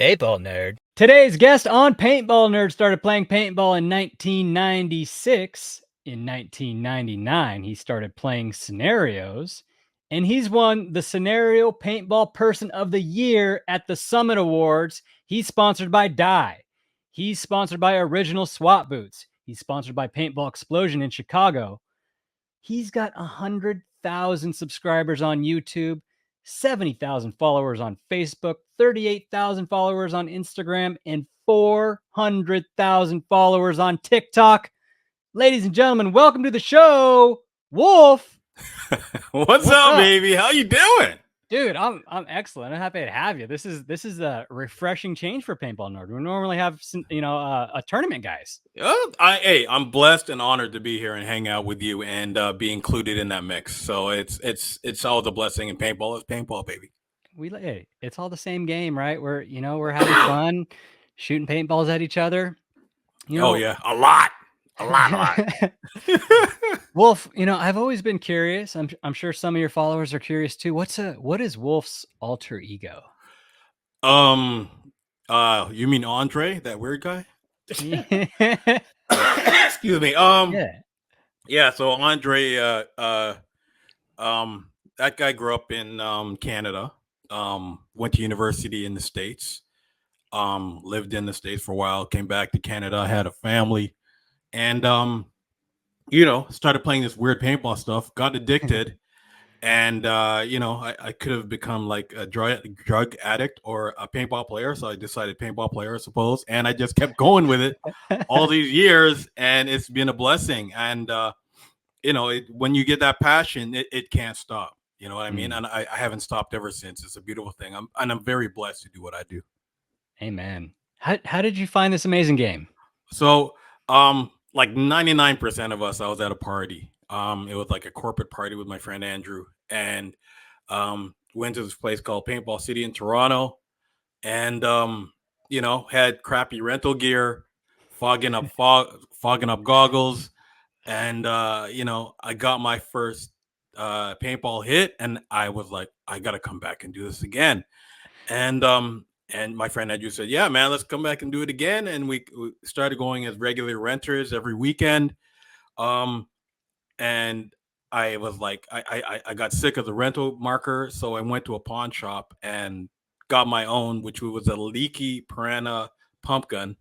Paintball nerd. Today's guest on Paintball Nerd started playing paintball in 1996. In 1999, he started playing scenarios, and he's won the Scenario Paintball Person of the Year at the Summit Awards. He's sponsored by Dye. He's sponsored by Original SWAT Boots. He's sponsored by Paintball Explosion in Chicago. He's got 100,000 subscribers on YouTube, 70,000 followers on Facebook, 38,000 followers on Instagram, and 400,000 followers on TikTok. Ladies and gentlemen, welcome to the show, Wolf. What's up, baby? How you doing? Dude, I'm excellent. I'm happy to have you. This is a refreshing change for Paintball Nerd. We normally have a tournament guys. I'm blessed and honored to be here and hang out with you and be included in that mix. So it's always a blessing. And paintball is paintball, baby. It's all the same game, right? We're having fun, shooting paintballs at each other. Oh yeah, a lot. Wolf, I've always been curious. I'm sure some of your followers are curious too. What is Wolf's alter ego? You mean Andre, that weird guy? Excuse me. Yeah. So Andre, that guy grew up in Canada. Went to university in the States. Lived in the States for a while. Came back to Canada. Had a family. And, started playing this weird paintball stuff, got addicted. And, I could have become like a drug addict or a paintball player. So I decided paintball player, I suppose. And I just kept going with it all these years. And it's been a blessing. And, when you get that passion, it can't stop. You know what I mean? And I haven't stopped ever since. It's a beautiful thing. I'm very blessed to do what I do. Amen. How did you find this amazing game? So, like 99% of us, I was at a party. It was like a corporate party with my friend Andrew, and went to this place called Paintball City in Toronto, and had crappy rental gear, fogging up goggles, and I got my first paintball hit, and I was like, I gotta come back and do this again, and my friend Andrew said, yeah, man, let's come back and do it again. And we started going as regular renters every weekend. And I was like, I got sick of the rental marker. So I went to a pawn shop and got my own, which was a leaky Piranha pump gun.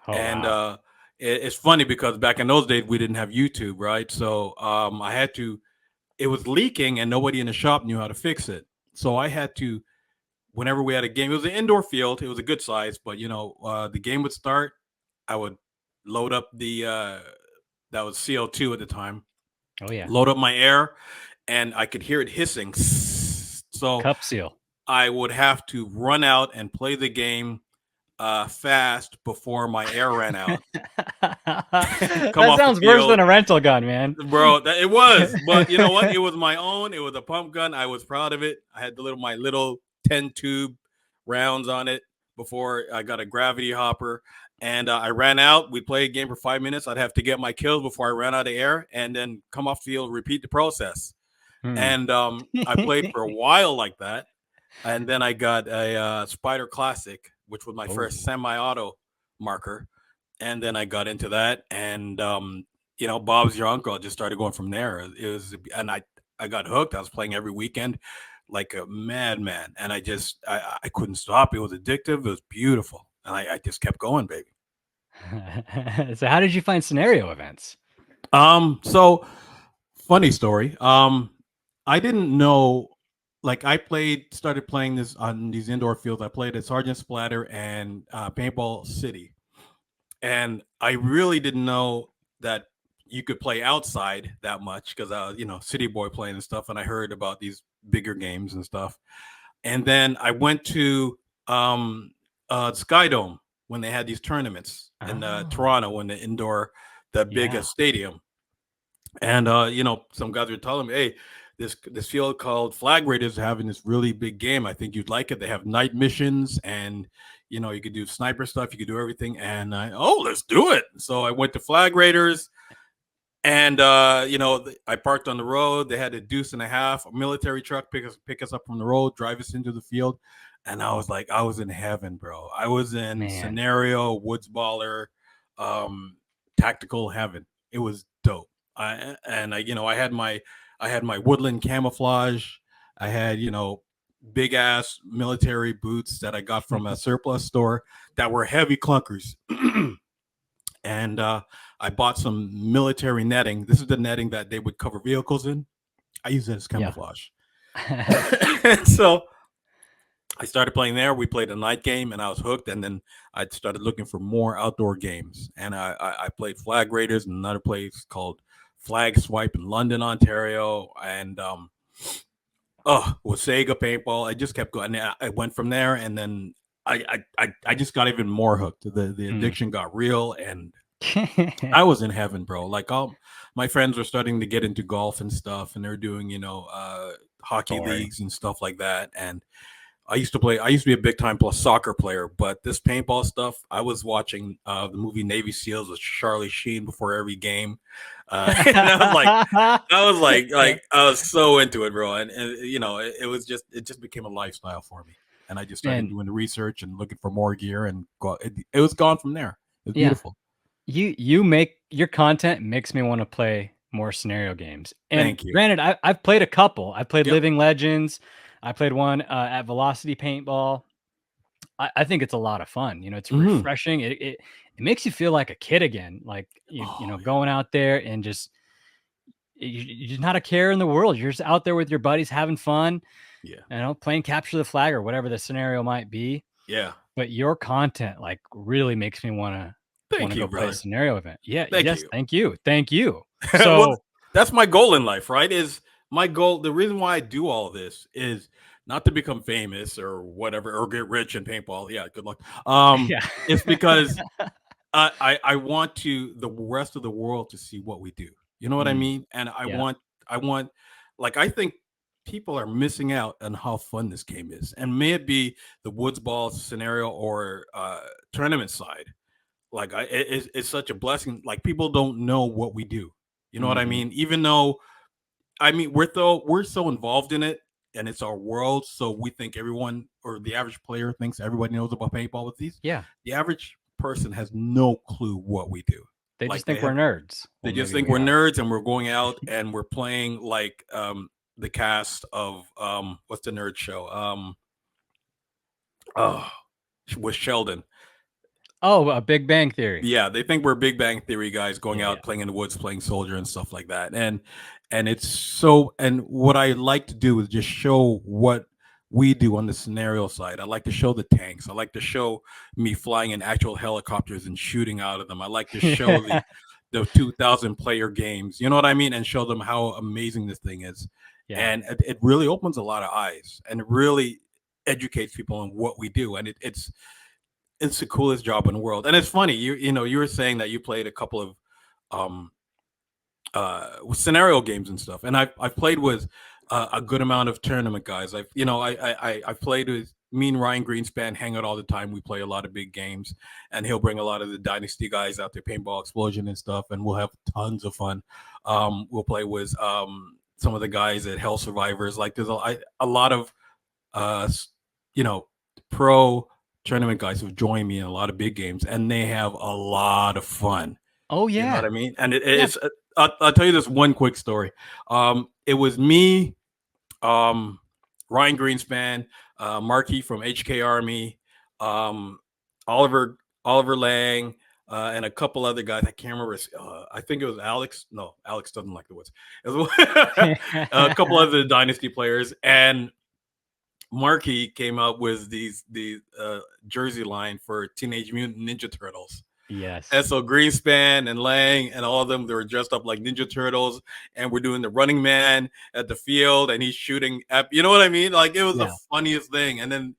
Oh, and wow. It's funny because back in those days, we didn't have YouTube, right? So it was leaking and nobody in the shop knew how to fix it. So I had to, whenever we had a game, it was an indoor field. It was a good size, but the game would start. I would load up that was CO2 at the time. Oh yeah. Load up my air, and I could hear it hissing. So cup seal. I would have to run out and play the game fast before my air ran out. That sounds worse than a rental gun, man. Bro, it was. But you know what? It was my own. It was a pump gun. I was proud of it. I had my little 10 tube rounds on it before I got a gravity hopper, and I ran out. We'd play a game for 5 minutes. I'd have to get my kills before I ran out of air, and then come off the field, repeat the process. And I played for a while like that, and then I got a Spider Classic, which was my first semi-auto marker, and then I got into that, and Bob's your uncle. I just started going from there. It was, and I got hooked. I was playing every weekend like a madman, and I couldn't stop. It was addictive. It was beautiful, and I just kept going, baby. So how did you find scenario events? So funny story. I didn't know, like I started playing this on these indoor fields. I played at Sergeant Splatter and Paintball City, and I really didn't know that you could play outside that much because I was, city boy playing and stuff, and I heard about these bigger games and stuff. And then I went to Sky Dome when they had these tournaments in Toronto, when the biggest stadium. And some guys were telling me, hey, this field called Flag Raiders is having this really big game. I think you'd like it. They have night missions, and you could do sniper stuff, you could do everything. And let's do it. So I went to Flag Raiders. And I parked on the road. They had a deuce and a half, a military truck pick us up from the road, drive us into the field. and I was in heaven, bro. I was in Man. scenario, woods baller, um, tactical heaven. It was dope. I had my woodland camouflage. I had, big ass military boots that I got from a surplus store that were heavy clunkers. And I bought some military netting. This is the netting that they would cover vehicles in. I use it as Yeah. camouflage. And so I started playing there. We played a night game, and I was hooked. And then I started looking for more outdoor games, and I played Flag Raiders in another place called Flag Swipe in London, Ontario, and with Sega Paintball. I just kept going. I went from there, and then I just got even more hooked. The Mm. addiction got real, and I was in heaven, bro. Like all my friends were starting to get into golf and stuff, and they're doing, hockey Boring. leagues and stuff like that. And I used to play. I used to be a big time plus soccer player, but this paintball stuff. I was watching the movie Navy SEALs with Charlie Sheen before every game, and I was so into it, bro. And it was it just became a lifestyle for me. And I just started And doing the research and looking for more gear, and it was gone from there. It was yeah, beautiful. you make your content makes me want to play more scenario games. And Thank you. granted, I've played a couple. I played Yep. Living Legends. I played one at Velocity Paintball. I think it's a lot of fun. It's Hmm. refreshing. It makes you feel like a kid again. Like Oh going out there and just you just not a care in the world. You're just out there with your buddies having fun. yeah. Playing capture the flag or whatever the scenario might be. Yeah. But your content like really makes me wanna Thank you, go play a brother. scenario event. Yeah, Thank yes, you. thank you, thank you. Well, So that's my goal in life, right? Is my goal. The reason why I do all of this is not to become famous or whatever, or get rich in paintball. Yeah, good luck. yeah. It's because I want the rest of the world to see what we do. You know what I Mm, mean? And yeah, I want, like, I think people are missing out on how fun this game is. And may it be the woods ball scenario or tournament side, like it's such a blessing. Like people don't know what we do. You know what I mhm, mean? Even though I mean we're so involved in it and it's our world, so we think everyone or the average player thinks everybody knows about paintball. With these, yeah. the average person has no clue what we do. They just Like they think we're have, nerds. they Well, just maybe think we we're are. nerds and we're going out and we're playing like the cast of what's the nerd show? Oh, with Sheldon. Oh, a Big Bang Theory. Yeah, they think we're Big Bang Theory guys going Yeah, yeah. out playing in the woods, playing soldier and stuff like that. And it's so and what I like to do is just show what we do on the scenario side. I like to show the tanks. I like to show me flying in actual helicopters and shooting out of them. I like to show the 2000 player games. You know what I mean? And show them how amazing this thing is. Yeah, And it really opens a lot of eyes and it really educates people on what we do. And it's the coolest job in the world. And it's funny, you were saying that you played a couple of um scenario games and stuff. And I've played with a good amount of tournament guys. I've played with me and Ryan Greenspan hang out all the time. We play a lot of big games and he'll bring a lot of the dynasty guys out there, paintball explosion and stuff, and we'll have tons of fun. We'll play with some of the guys at Hell Survivors. Like there's a lot of uh, you know, pro tournament guys who've joined me in a lot of big games, and they have a lot of fun. oh, You know what yeah. I mean? And Yeah. it's I'll tell you this one quick story. It was me, um, Ryan Greenspan, Marky from HK Army, um, Oliver Oliver Lang, and a couple other guys. I can't remember. I think it was Alex. No, Alex doesn't like the woods. It was a couple other Dynasty players, and Markey came up with the jersey line for Teenage Mutant Ninja Turtles. And Yes. so Greenspan and Lang and all of them, they were dressed up like Ninja Turtles, and we're doing the Running Man at the field, and he's shooting at, you know what I mean? Like it was the Yeah, funniest thing. And then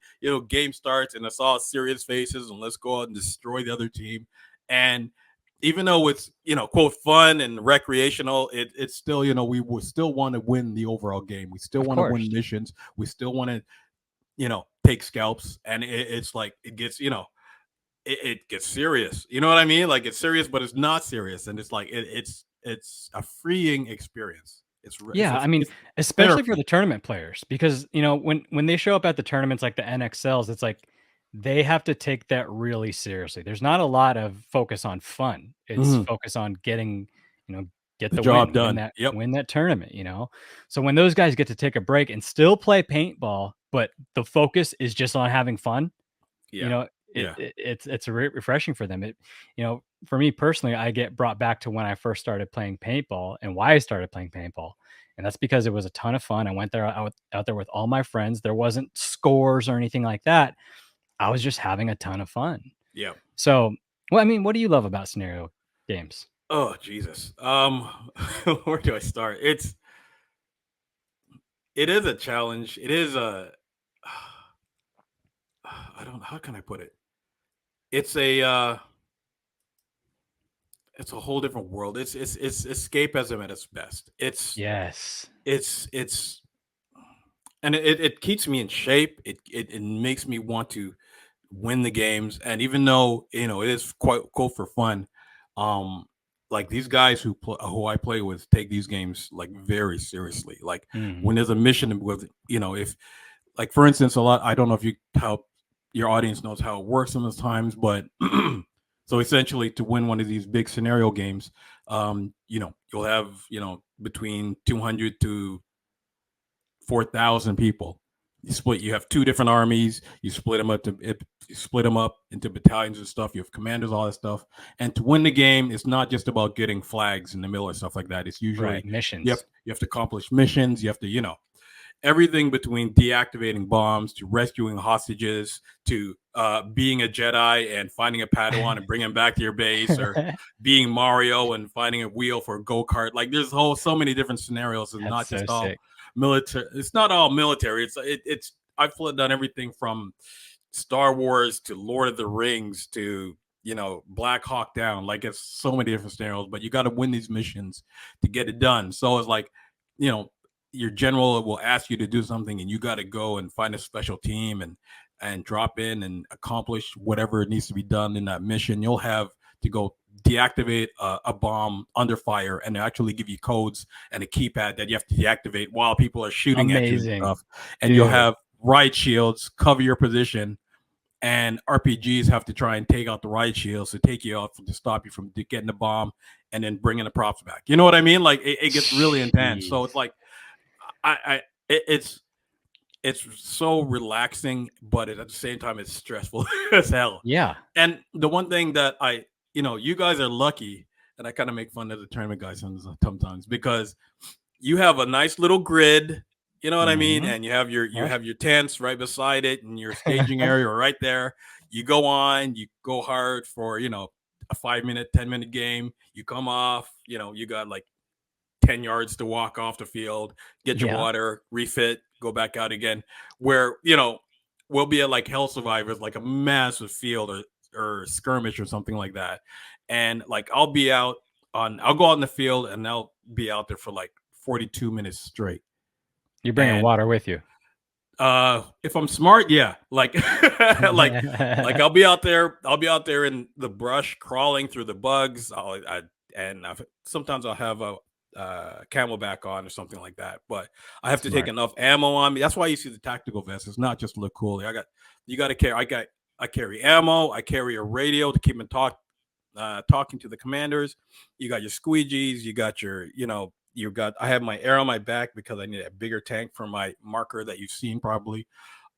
game starts, and it's all serious faces, and let's go out and destroy the other team. And even though it's quote fun and recreational, it's still we will still want to win the overall game. We still of want to course. win missions. We still want to take scalps, and it's like it gets it gets serious. You know what I mean? Like it's serious, but it's not serious, and it's like it's a freeing experience. It's Yeah, I mean, it's especially for therapy. the tournament players, because, you know, when they show up at the tournaments like the NXLs, it's like they have to take that really seriously. There's not a lot of focus on fun. It's Mhm. focus on getting, you know, get The the job win, done. Yep. win that tournament, you know? So when those guys get to take a break and still play paintball, but the focus is just on having fun, you Yeah. know, Yeah. it's refreshing for them. It, you know, for me personally, I get brought back to when I first started playing paintball and why I started playing paintball, and that's because it was a ton of fun. I went there out there with all my friends. There wasn't scores or anything like that. I was just having a ton of fun. Yeah. So, well, I mean, what do you love about scenario games? Oh, Jesus. Where do I start? It is a challenge. It is a I don't how can I put it? It's a it's a whole different world. It's escapism at its best. Yes, It's and it keeps me in shape. It makes me want to win the games. And even though it is quite cool for fun, um, like these guys who I play with take these games like very seriously. Like mhm. when there's a mission with if like for instance a lot I don't know if you how your audience knows how it works sometimes, but so essentially to win one of these big scenario games, you'll have between 200 to 4,000 people. You have two different armies. You split them up into battalions and stuff. You have commanders, all that stuff. And to win the game, it's not just about getting flags in the middle or stuff like that. It's Right, usually missions. you have to accomplish missions. You have to everything between deactivating bombs to rescuing hostages to being a Jedi and finding a Padawan and bringing him back to your base, or being Mario and finding a wheel for a go kart. Like there's so many different scenarios, and That's not so just all sick. military. It's not all military. It's I've done everything from Star Wars to Lord of the Rings to Black Hawk Down. Like it's so many different scenarios, but you got to win these missions to get it done. So it's like you know your general will ask you to do something, and you got to go and find a special team and drop in and accomplish whatever needs to be done in that mission. You'll have to go deactivate a bomb under fire, and they actually give you codes and a keypad that you have to deactivate while people are shooting at you and Amazing, stuff. And you'll dude. have riot shields cover your position, and RPGs have to try and take out the riot shields to take you out to stop you from getting the bomb and then bringing the props back. You know what I mean? Like it gets really intense. So it's Jeez. like I it's so relaxing, but at the same time it's stressful as hell. Yeah. And the one thing that you guys are lucky, and I kind of make fun of the tournament guys sometimes because you have a nice little grid, you know what I mean, Mhm. and you Yep. have your tents right beside it, and your staging area right there. You go on, you go hard for a 5 minute, 10 minute game. You come off, you got like 10 yards to walk off the field, get your Yeah. water, refit, go back out again. Where we'll be at like Hell Survivors, like a massive field or skirmish or something like that, and like I'll go out in the field and I'll be out there for like 42 minutes straight. You're bringing And water with you. if I'm smart, yeah, like I'll be out there in the brush crawling through the bugs. Sometimes I'll have a camelback on or something like that, but I have to take Smart. enough ammo on me. That's why you see the tactical vest. It's not just to look cool. You got to carry. I carry ammo. I carry a radio to keep in talking to the commanders. You got your squeegees. You got I have my air on my back because I need a bigger tank for my marker that you've seen probably.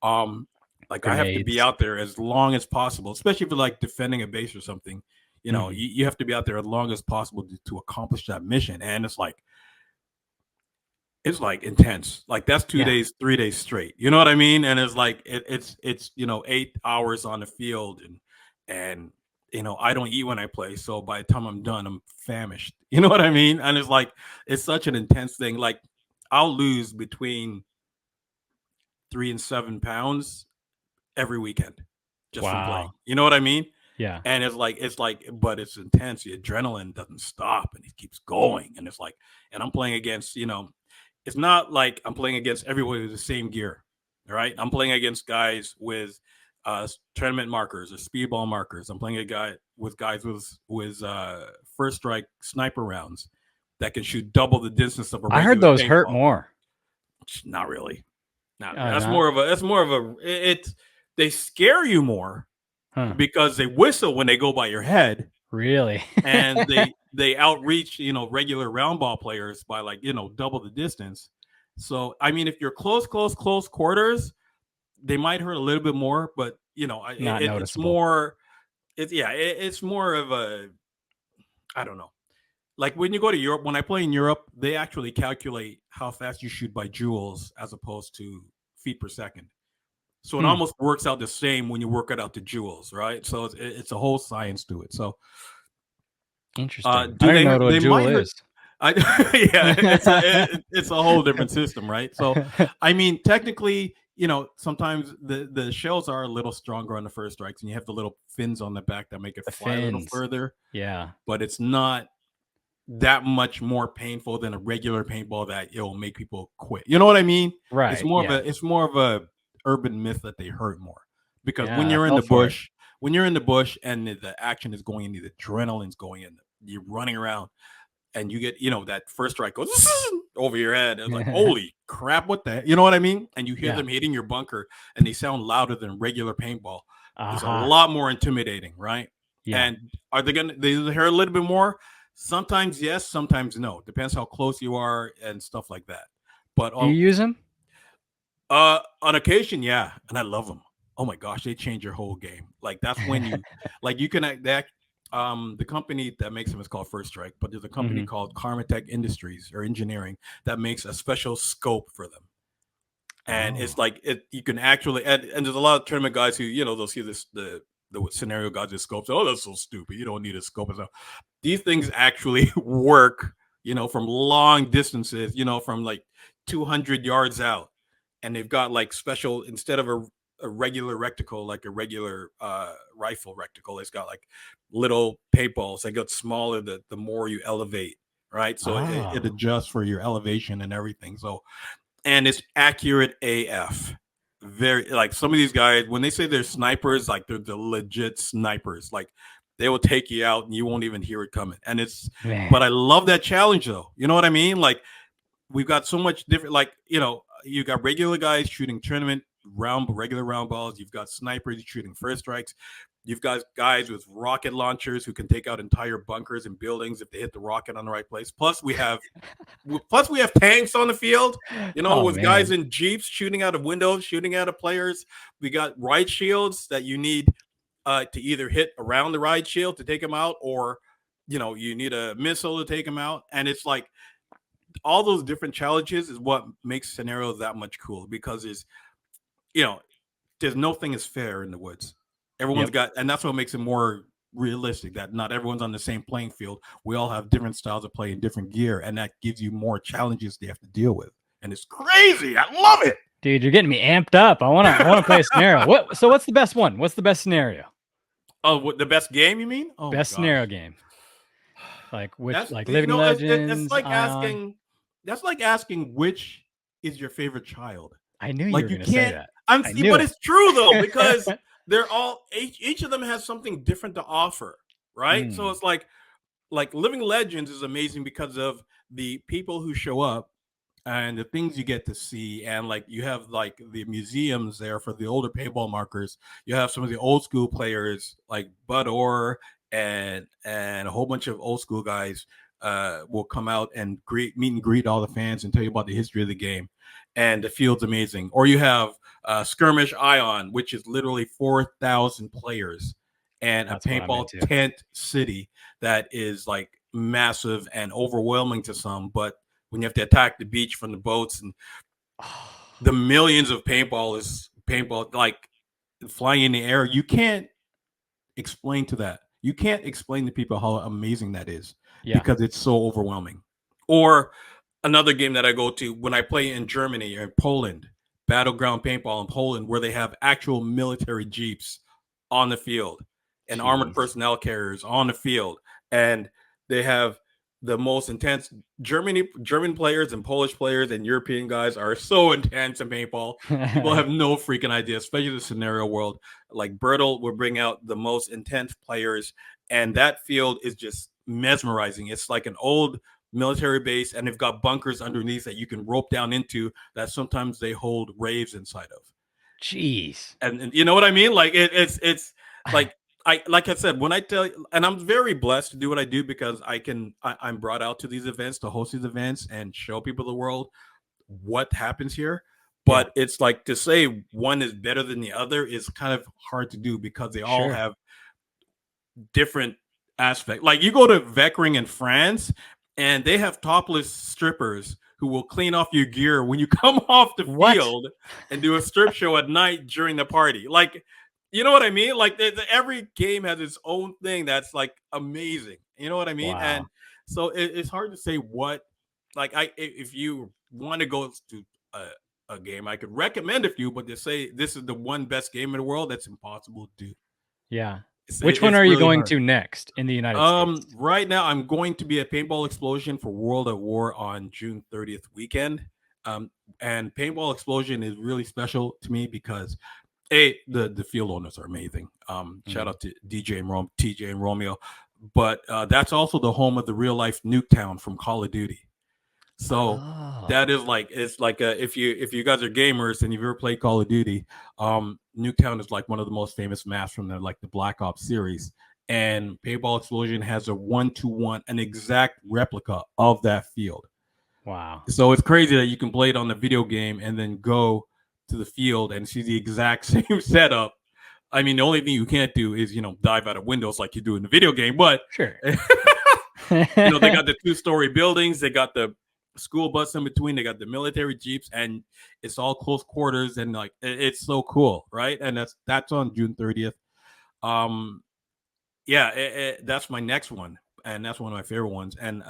Um, like I have to be Grenades. out there as long as possible, especially if you're like defending a base or something. Mhm. You have to be out there as long as possible to accomplish that mission. And it's like intense. Like that's two Yeah. days, 3 days straight. You know what I mean? And it's like it's 8 hours on the field, and I don't eat when I play. So by the time I'm done, I'm famished. You know what I mean? And it's like it's such an intense thing. Like I'll lose between 3 and 7 pounds every weekend just from playing. Wow. You know what I mean? Yeah. And but it's intense. The adrenaline doesn't stop and it keeps going. And it's like, and I'm playing against, it's not like I'm playing against everybody with the same gear. All right. I'm playing against guys with tournament markers or speedball markers. I'm playing with guys with first strike sniper rounds that can shoot double the distance of a I heard regular those hurt paintball. more. Not really. Not really. Oh, That's not? more of a. That's more of a. It's they scare you more Huh. because they whistle when they go by your head, Really? and they outreach regular round ball players by like double the distance. So I mean, if you're close quarters, they might hurt a little bit more, but Not it's noticeable. more. It's more of a. I don't know. Like when you go to Europe, when I play in Europe, they actually calculate how fast you shoot by joules as opposed to feet per second. So it Hmm. almost works out the same when you work it out to joules, right? So it's a whole science to it. So Interesting. I do don't even they know hurt? what a They jewel might hurt. is. Yeah, it's a whole different system, right? So I mean, technically, sometimes the shells are a little stronger on the first strikes, and you have the little fins on the back that make it The fly a little fins. further. Yeah. But it's not that much more painful than a regular paintball that it'll make people quit. You know what I mean? Right. Yeah. It's more of a urban myth that they hurt more because when Yeah. I you're in fell the for it. bush, and the action is going in, the adrenaline's going in, you're running around and you get that first strike goes over your head. It's like holy crap, what the you know what I mean? And you hear Yeah. them hitting your bunker and they sound louder than regular paintball. It's a Aha. lot more intimidating, right? Yeah. And are they hurt a little bit more? Sometimes yes, sometimes no. Depends how close you are and stuff like that. But Do you use them? on occasion, yeah, and I love them. Oh my gosh, they change your whole game. Like that's when you like you can act that. The company that makes them is called First Strike, but there's a company Mhm. called Karmatech Industries or Engineering that makes a special scope for them. And it's Oh. like you can actually and there's a lot of tournament guys who they'll see the scenario guys with scopes. Oh, that's so stupid. You don't need a scope. So these things actually work, from long distances, from like 200 yards out. And they've got like special, instead of a regular reticle, like a regular rifle reticle, it's got like little paintballs. They get smaller the more you elevate, right? So it Oh. adjusts for your elevation and everything. So, and it's accurate AF. Very like some of these guys when they say they're snipers, like they're the legit snipers. Like they will take you out and you won't even hear it coming. And Man. but I love that challenge though. You know what I mean? Like we've got so much different. Like you got regular guys shooting tournament regular round balls. You've got snipers shooting first strikes. You've got guys with rocket launchers who can take out entire bunkers and buildings if they hit the rocket on the right place. Plus, we have tanks on the field, Oh with guys man. in Jeeps shooting out of windows, shooting out of players. We got ride shields that you need to either hit around the ride shield to take them out or, you need a missile to take them out. And it's like all those different challenges is what makes scenarios that much cool because you know, there's no thing is fair in the woods. Everyone's Yep. got, and that's what makes it more realistic that not everyone's on the same playing field. We all have different styles of play and different gear, and that gives you more challenges they have to deal with. And it's crazy. I love it. Dude, you're getting me amped up. I wanna play a scenario. What's the best one? What's the best scenario? Oh, what, the best game? You mean? Oh my Best scenario gosh, game. Like which that's like Living it's Legends, like Ion. asking. That's like asking which is your favorite child. I knew you Like were you gonna say can't. that. I'm I see, knew but it. it's true though because they're all each of them has something different to offer, right? So Mm. it's like Living Legends is amazing because of the people who show up and the things you get to see, and like you have like the museums there for the older paintball markers. You have some of the old school players like Bud Orr and a whole bunch of old school guys will come out and meet and greet all the fans and tell you about the history of the game. And the field's amazing. Or you have Skirmish Ion, which is literally 4,000 players and a That's what I'm paintball into. tent city that is like massive and overwhelming to some. But when you have to attack the beach from the boats and the millions of paintball like flying in the air, you can't explain to that. You can't explain to people how amazing that is Yeah. because it's so overwhelming. Or another game that I go to when I play in Germany or in Poland, Battleground Paintball in Poland, where they have actual military jeeps on the field and armored Jeez. personnel carriers on the field, and they have the most intense German players and Polish players and European guys are so intense in paintball. People have no freaking idea, especially the scenario world. Like Bertel will bring out the most intense players, and that field is just mesmerizing. It's like an old military base, and they've got bunkers underneath that you can rope down into that sometimes they hold raves inside of. Jeez. And you know what I mean? Like it's like I said, when I tell you, and I'm very blessed to do what I do because I'm brought out to these events to host these events and show people the world what happens here. Yeah, But it's like to say one is better than the other is kind of hard to do because they all sure. have different aspect. Like you go to Vecring in France, and they have topless strippers who will clean off your gear when you come off the What? field and do a strip show at night during the party. Like, you know what I mean? Like every game has its own thing that's like amazing. You know what I mean? And Wow. so it's hard to say what. Like if you want to go to a game, I could recommend a few, but to say this is the one best game in the world, that's impossible to do. Yeah. It's, Which one it's are you really going hard. to next in the United States? Right now I'm going to be at Paintball Explosion for World at War on June 30th weekend. Um, and Paintball Explosion is really special to me because the field owners are amazing. Shout Mm. out to TJ and Romeo, but that's also the home of the real life Nuketown from Call of Duty. So that Oh, is like it's like if you guys are gamers and you've ever played Call of Duty, Nuketown is like one of the most famous maps from the Black Ops series. And Paintball Explosion has a 1-to-1, an exact replica of that field. wow. So it's crazy that you can play it on the video game and then go to the field and see the exact same setup. I mean, the only thing you can't do is dive out of windows like you do in the video game, but Sure. they got the 2-story buildings, they got the school bus in between, they got the military jeeps, and it's all close quarters, and like it's so cool, right? And that's on June 30th. Um, yeah, that's my next one, and that's one of my favorite ones. And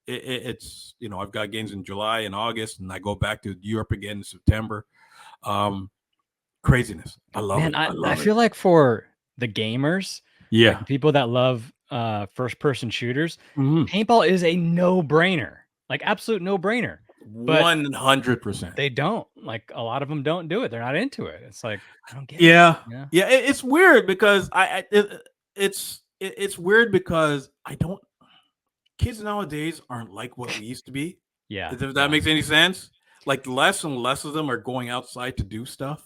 it's I've got games in July and August, and I go back to Europe again in September. Um, Craziness, I love Man, it. I I I love it. feel like for the gamers, like Yeah. the people that love, first person shooters, Mhm. paintball is a no-brainer, like absolute no-brainer, but 100%. they don't, like, a lot of them don't do it, they're not into it. It's like, I don't get it, Yeah, you know? yeah. It's weird because it's weird because I don't. Kids nowadays aren't like what we used to be. Yeah, If that yeah, makes any sense, like less and less of them are going outside to do stuff,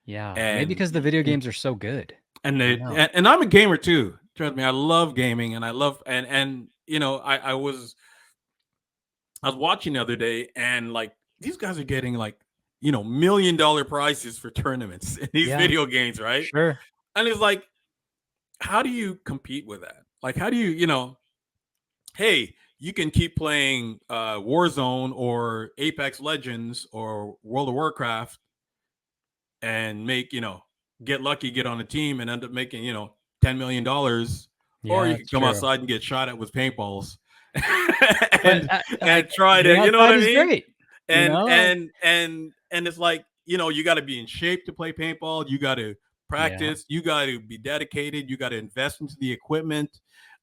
yeah, maybe and because the video games are so good. I don't know. and I'm a gamer too. Trust me, I love gaming, and I love and I was watching the other day, and like these guys are getting like $1 million prizes for tournaments in these Yeah, video games, right? sure. And it's like, how do you compete with that? Like, how do hey, you can keep playing Warzone or Apex Legends or World of Warcraft and make, get lucky, get on a team and end up making, $10 million, or Yeah, you can it's come true. outside and get shot at with paintballs But, and try to, being you know what outside I is mean? great, you and know? and it's like you got to be in shape to play paintball, you got to Yeah, practice, you got to be dedicated, you got to invest into the equipment.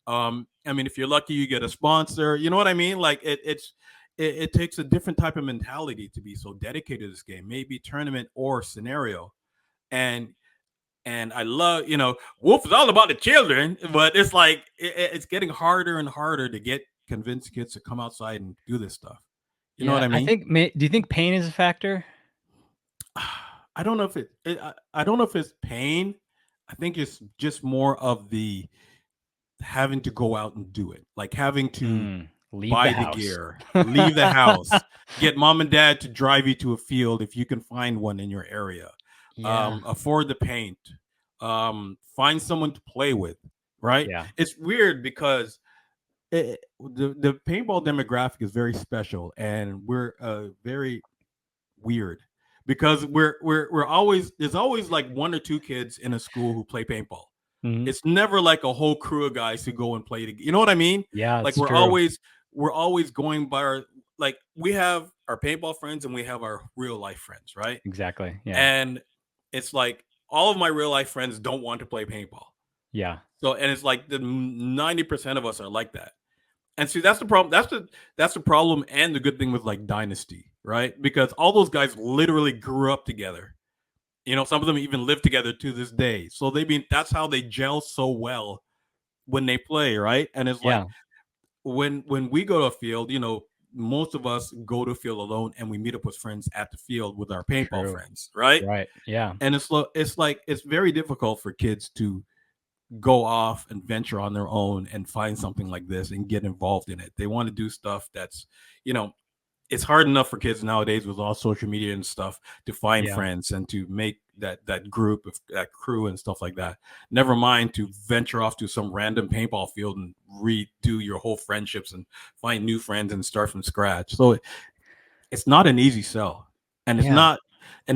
I mean, if you're lucky you get a sponsor, you know what I mean? Like it takes a different type of mentality to be so dedicated to this game, maybe tournament or scenario. And I love, Wolf is all about the children, but it's like it's getting harder and harder to get convince kids to come outside and do this stuff. You know what yeah, I I mean? think do you think pain is a factor? I don't know if I don't know if it's pain. I think it's just more of the having to go out and do it, like having to Leave the buy the house. gear, leave the house, get mom and dad to drive you to a field if you can find one in your area, Yeah, afford the paint, find someone to play with. Right? yeah, It's weird because the paintball demographic is very special, and we're very weird because we're always there's always like one or two kids in a school who play paintball. mhm. It's never like a whole crew of guys who go and play it. You know what I mean? Yeah, Like it's true. we're always going by our, like we have our paintball friends and we have our real life friends, right? Exactly, yeah, And it's like all of my real life friends don't want to play paintball. yeah, So and it's like the 90% of us are like that. And see, that's the problem. That's the problem and the good thing with like Dynasty, right? Because all those guys literally grew up together. Some of them even live together to this day. So that's how they gel so well when they play, right? And it's like yeah. when we go to a field, most of us go to a field alone, and we meet up with friends at the field with our paintball True. friends, right? Right. Yeah. And it's like it's very difficult for kids to go off and venture on their own and find something like this and get involved in it. They want to do stuff that's, you know, it's hard enough for kids nowadays with all social media and stuff to find Yeah. friends and to make that group of that crew and stuff like that. Never mind to venture off to some random paintball field and redo your whole friendships and find new friends and start from scratch. So it's not an easy sell, and Yeah.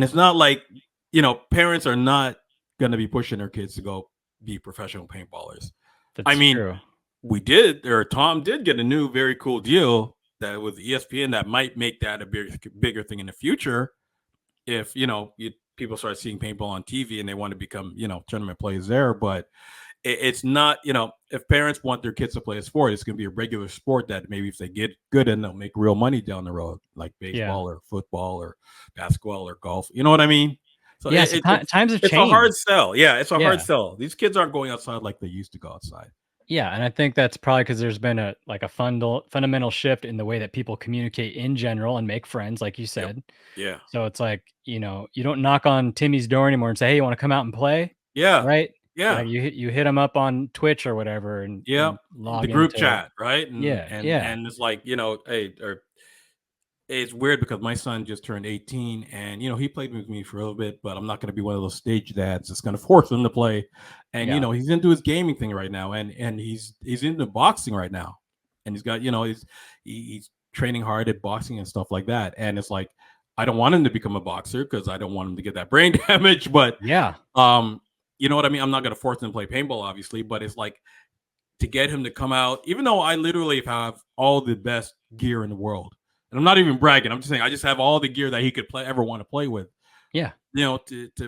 it's not like parents are not going to be pushing their kids to go be professional paintballers. I That's mean, true. Tom did get a new very cool deal that with ESPN that might make that a bigger thing in the future if people start seeing paintball on TV and they want to become tournament players there. But it's not, if parents want their kids to play a sport, it's going to be a regular sport that maybe if they get good and they'll make real money down the road, like Yeah. baseball or football or basketball or golf. You know what I mean? So Yeah. So times have it's a hard changed. sell. Yeah, it's a hard Yeah. sell. These kids aren't going outside like they used to go outside. Yeah, and I think that's probably because there's been a fundamental shift in the way that people communicate in general and make friends, like you Yep. said. Yeah. So it's like, you don't knock on Timmy's door anymore and say, "Hey, you wanna come out and play?" Yeah. Right? Yeah. Like, you hit him up on Twitch or whatever and Yeah. The log group into. chat, right? And Yeah, and yeah, and it's like, hey, or it's weird because my son just turned 18 and he played with me for a little bit, but I'm not going to be one of those stage dads that's going to force him to play. And yeah, he's into his gaming thing right now, and he's into boxing right now, and he's got he's training hard at boxing and stuff like that. And it's like I don't want him to become a boxer because I don't want him to get that brain damage, but yeah, you know what I mean. I'm not going to force him to play paintball, obviously, but it's like to get him to come out, even though I literally have all the best gear in the world. And I'm not even bragging. I'm just saying I just have all the gear that he could ever want to play with. yeah,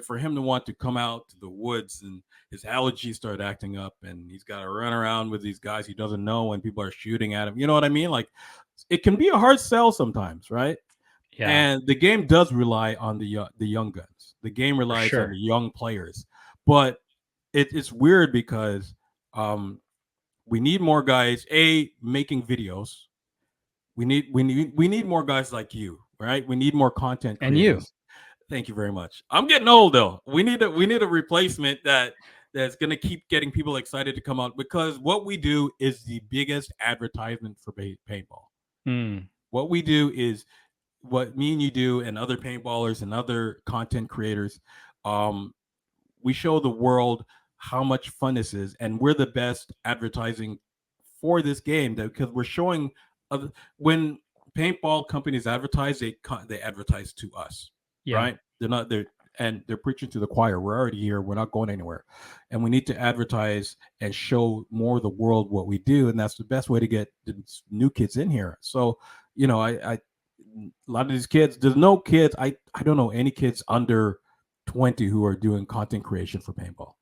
For him to want to come out to the woods and his allergies start acting up and he's got to run around with these guys he doesn't know and people are shooting at him. You know what I mean? Like it can be a hard sell sometimes, right? yeah, And the game does rely on the young guns. The game for relies on sure. the young players, but it's weird because we need more guys making videos. We need more guys like you, right? We need more content And you. creators. Thank you very much. I'm getting old though. We need a replacement that's going to keep getting people excited to come out because what we do is the biggest advertisement for paintball. Mm, What we do is what me and you do and other paintballers and other content creators. Um, we show the world how much fun this is, and we're the best advertising for this game because we're showing when paintball companies advertise, they advertise to us, yeah, right? They're preaching to the choir. We're already here. We're not going anywhere, and we need to advertise and show more of the world what we do, and that's the best way to get the new kids in here. So, I a lot of these kids. There's no kids. I don't know any kids under 20 who are doing content creation for paintball.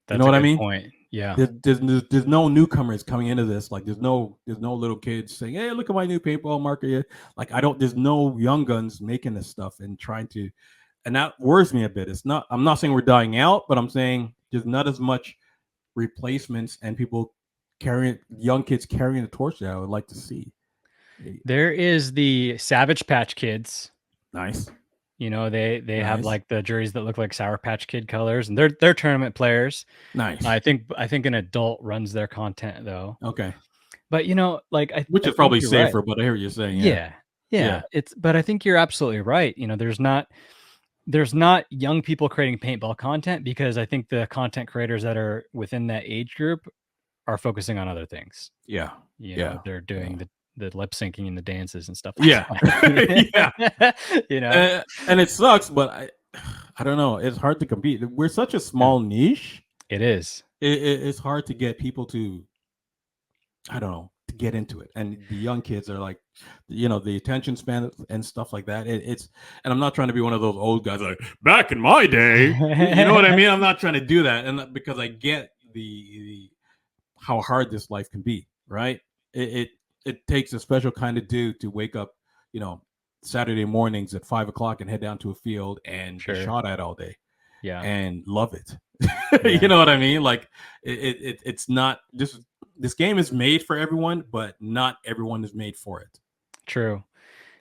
You know that's a what I good mean? point. Yeah, There's no newcomers coming into this. Like there's no little kids saying, "Hey, look at my new paintball marker." Like I don't. There's no young guns making this stuff and trying to, and that worries me a bit. It's not. I'm not saying we're dying out, but I'm saying there's not as much replacements and people young kids carrying the torch that I would like to see. there is the Savage Patch Kids. Nice. They have Nice. like the jerseys that look like Sour Patch Kid colors, and they're tournament players. Nice. I think an adult runs their content though. Okay. But like Which I is think probably you're right. safer, but I hear what you're saying. Yeah. Yeah. Yeah. Yeah. But I think you're absolutely right. There's not young people creating paintball content because I think the content creators that are within that age group are focusing on other things. Yeah. Yeah. They're doing Yeah. the lip syncing and the dances and stuff like Yeah. that. And it sucks, but I don't know. It's hard to compete. We're such a Yeah, small niche. it is. It's hard to get people to, I don't know, to get into it. And the young kids are like, the attention span and stuff like that. And I'm not trying to be one of those old guys like back in my day. You know what I mean? I'm not trying to do that, and because I get the how hard this life can be. Right? It takes a special kind of dude to wake up, Saturday mornings at 5 o'clock and head down to a field and be Sure. shot at all day Yeah. and love it. Yeah. You know what I mean? Like it's not just this game is made for everyone, but not everyone is made for it. True.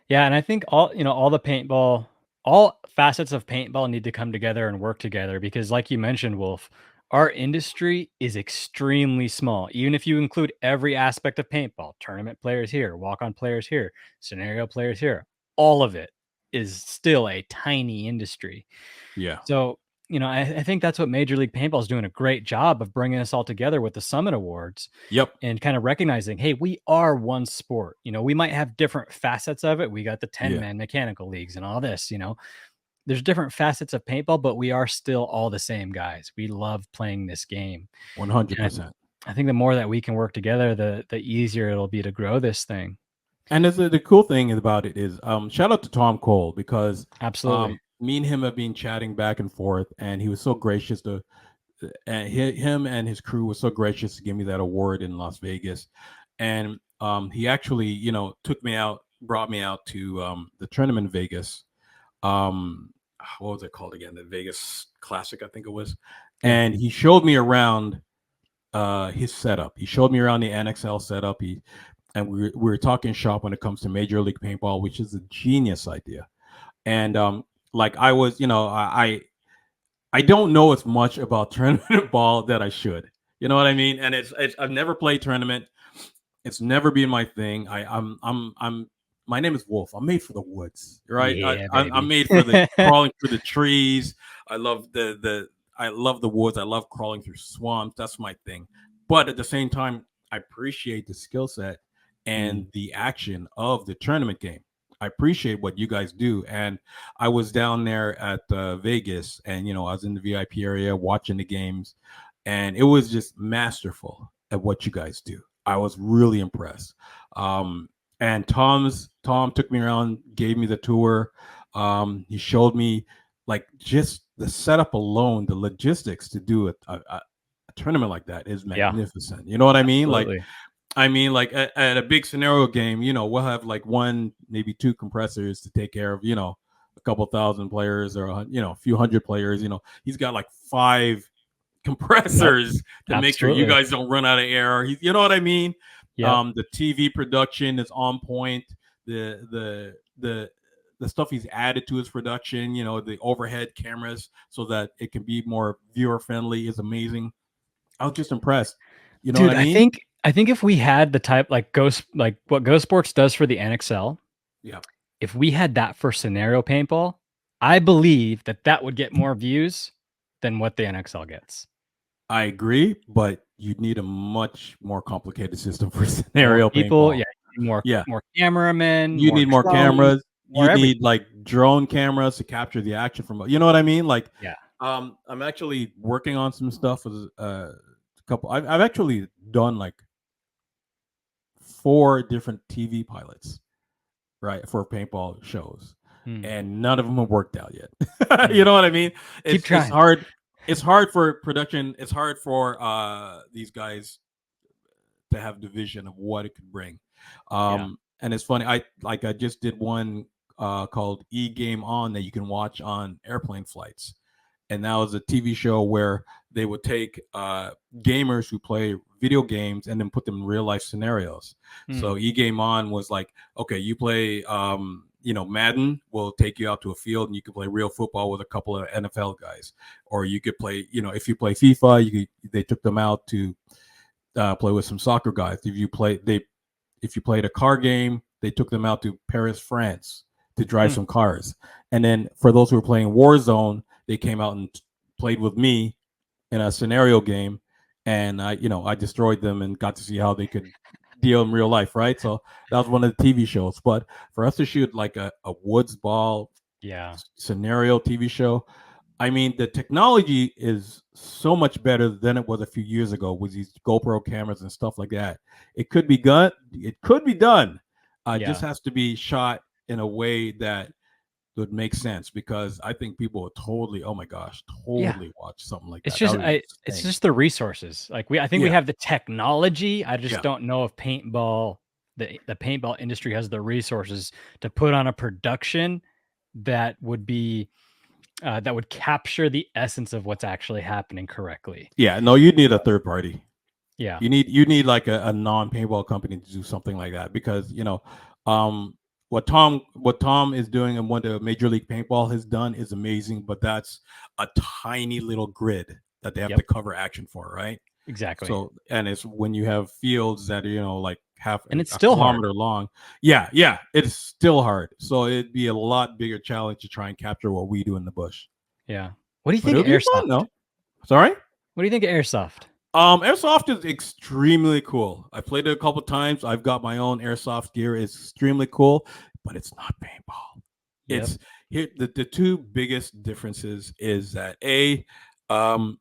Yeah, and I think all the paintball, all facets of paintball need to come together and work together because like you mentioned, Wolf, our industry is extremely small. Even if you include every aspect of paintball, tournament players here, walk-on players here, scenario players here, all of it is still a tiny industry. Yeah. So, I think that's what Major League Paintball is doing a great job of bringing us all together with the Summit Awards Yep. and kind of recognizing, hey, we are one sport. We might have different facets of it. We got the 10 Yeah. man mechanical leagues and all this, there's different facets of paintball, but we are still all the same guys. We love playing this game. One hundred And percent. I think the more that we can work together, the easier it'll be to grow this thing. And the cool thing about it is, shout out to Tom Cole because Absolutely. me and him have been chatting back and forth, and he was so gracious to, and him and his crew was so gracious to give me that award in Las Vegas, and he actually, took me out, brought me out to the tournament in Vegas. What was it called again? The Vegas Classic, I think it was, Yeah. and he showed me around his setup. He showed me around the NXL setup. And we were talking shop when it comes to Major League Paintball, which is a genius idea. And like I was, I don't know as much about tournament ball that I should. You know what I mean? And it's I've never played tournament. It's never been my thing. I'm my name is Wolf. I'm made for the woods, right? Yeah, I'm baby. made for the crawling through the trees. I love I love the woods. I love crawling through swamps. That's my thing. But at the same time, I appreciate the skill set and the action of the tournament game. I appreciate what you guys do. And I was down there at Vegas, and I was in the VIP area watching the games, and it was just masterful at what you guys do. I was really impressed. And Tom took me around, gave me the tour. He showed me like just the setup alone, the logistics to do a tournament like that is Yeah, magnificent. You know what I mean? absolutely. Like at a big scenario game, we'll have like one, maybe two compressors to take care of, a couple thousand players or, a few hundred players. He's got like five Yep, compressors to make sure you absolutely. guys don't run out of air. You know what I mean? Yep. The TV production is on point. The stuff he's added to his production, the overhead cameras so that it can be more viewer friendly is amazing. I was just impressed. You know what Dude, I I mean? think I think if we had the type like what Ghost Sports does for the NXL, Yeah. if we had that for scenario paintball, I believe that would get more views than what the NXL gets. I agree, but you'd need a much more complicated system for More scenario people, paintball. yeah, more Yeah. more cameramen, You more need more drones, cameras. more You everything. need like drone cameras to capture the action from, you know what I mean? Like, Yeah. I'm actually working on some stuff with a couple. I've actually done like 4 different TV pilots, right, for paintball shows, Hmm. and none of them have worked out yet. You Hmm. know what I mean? Keep It's trying. hard. It's hard for production. It's hard for these guys to have the vision of what it could bring. Yeah. And it's funny. I just did one called E Game On that you can watch on airplane flights, and that was a TV show where they would take gamers who play video games and then put them in real life scenarios. Hmm. So E Game On was like, okay, you play, Madden. We'll take you out to a field and you can play real football with a couple of NFL guys, or you could play, if you play FIFA, they took them out to play with some soccer guys. If you played a car game, they took them out to Paris, France to drive Hmm. some cars. And then for those who were playing Warzone, they came out and played with me in a scenario game, and I destroyed them and got to see how they could deal in real life, right? So that was one of the TV shows. But for us to shoot like a woods ball Yeah. scenario TV show, I mean, the technology is so much better than it was a few years ago with these GoPro cameras and stuff like that. It could be done. It could be done. It just Yeah. has to be shot in a way that would make sense, because I think people would totally, oh my gosh, Yeah. totally watch something like It's that. That just would be it's insane. just the resources. Like I think we Yeah, have the technology. I just yeah, don't know if the paintball industry has the resources to put on a production that would be that would capture the essence of what's actually happening correctly. yeah. No, you'd need a third party. Yeah. You need like a non paintball company to do something like that because um, what Tom is doing and what the Major League Paintball has done is amazing, but that's a tiny little grid that they have to Yep. cover action for, right? Exactly. So and it's when you have fields that are like half And it's a still hard. kilometer long. Yeah, yeah, it's still hard. So it'd be a lot bigger challenge to try and capture what we do in the bush. Yeah. What do you But think it'll of be fun, airsoft? though. Sorry. What do you think of airsoft? Airsoft is extremely cool. I played it a couple times. I've got my own airsoft gear. It's extremely cool, but it's not paintball. Yep. It's here. The two biggest differences is that um,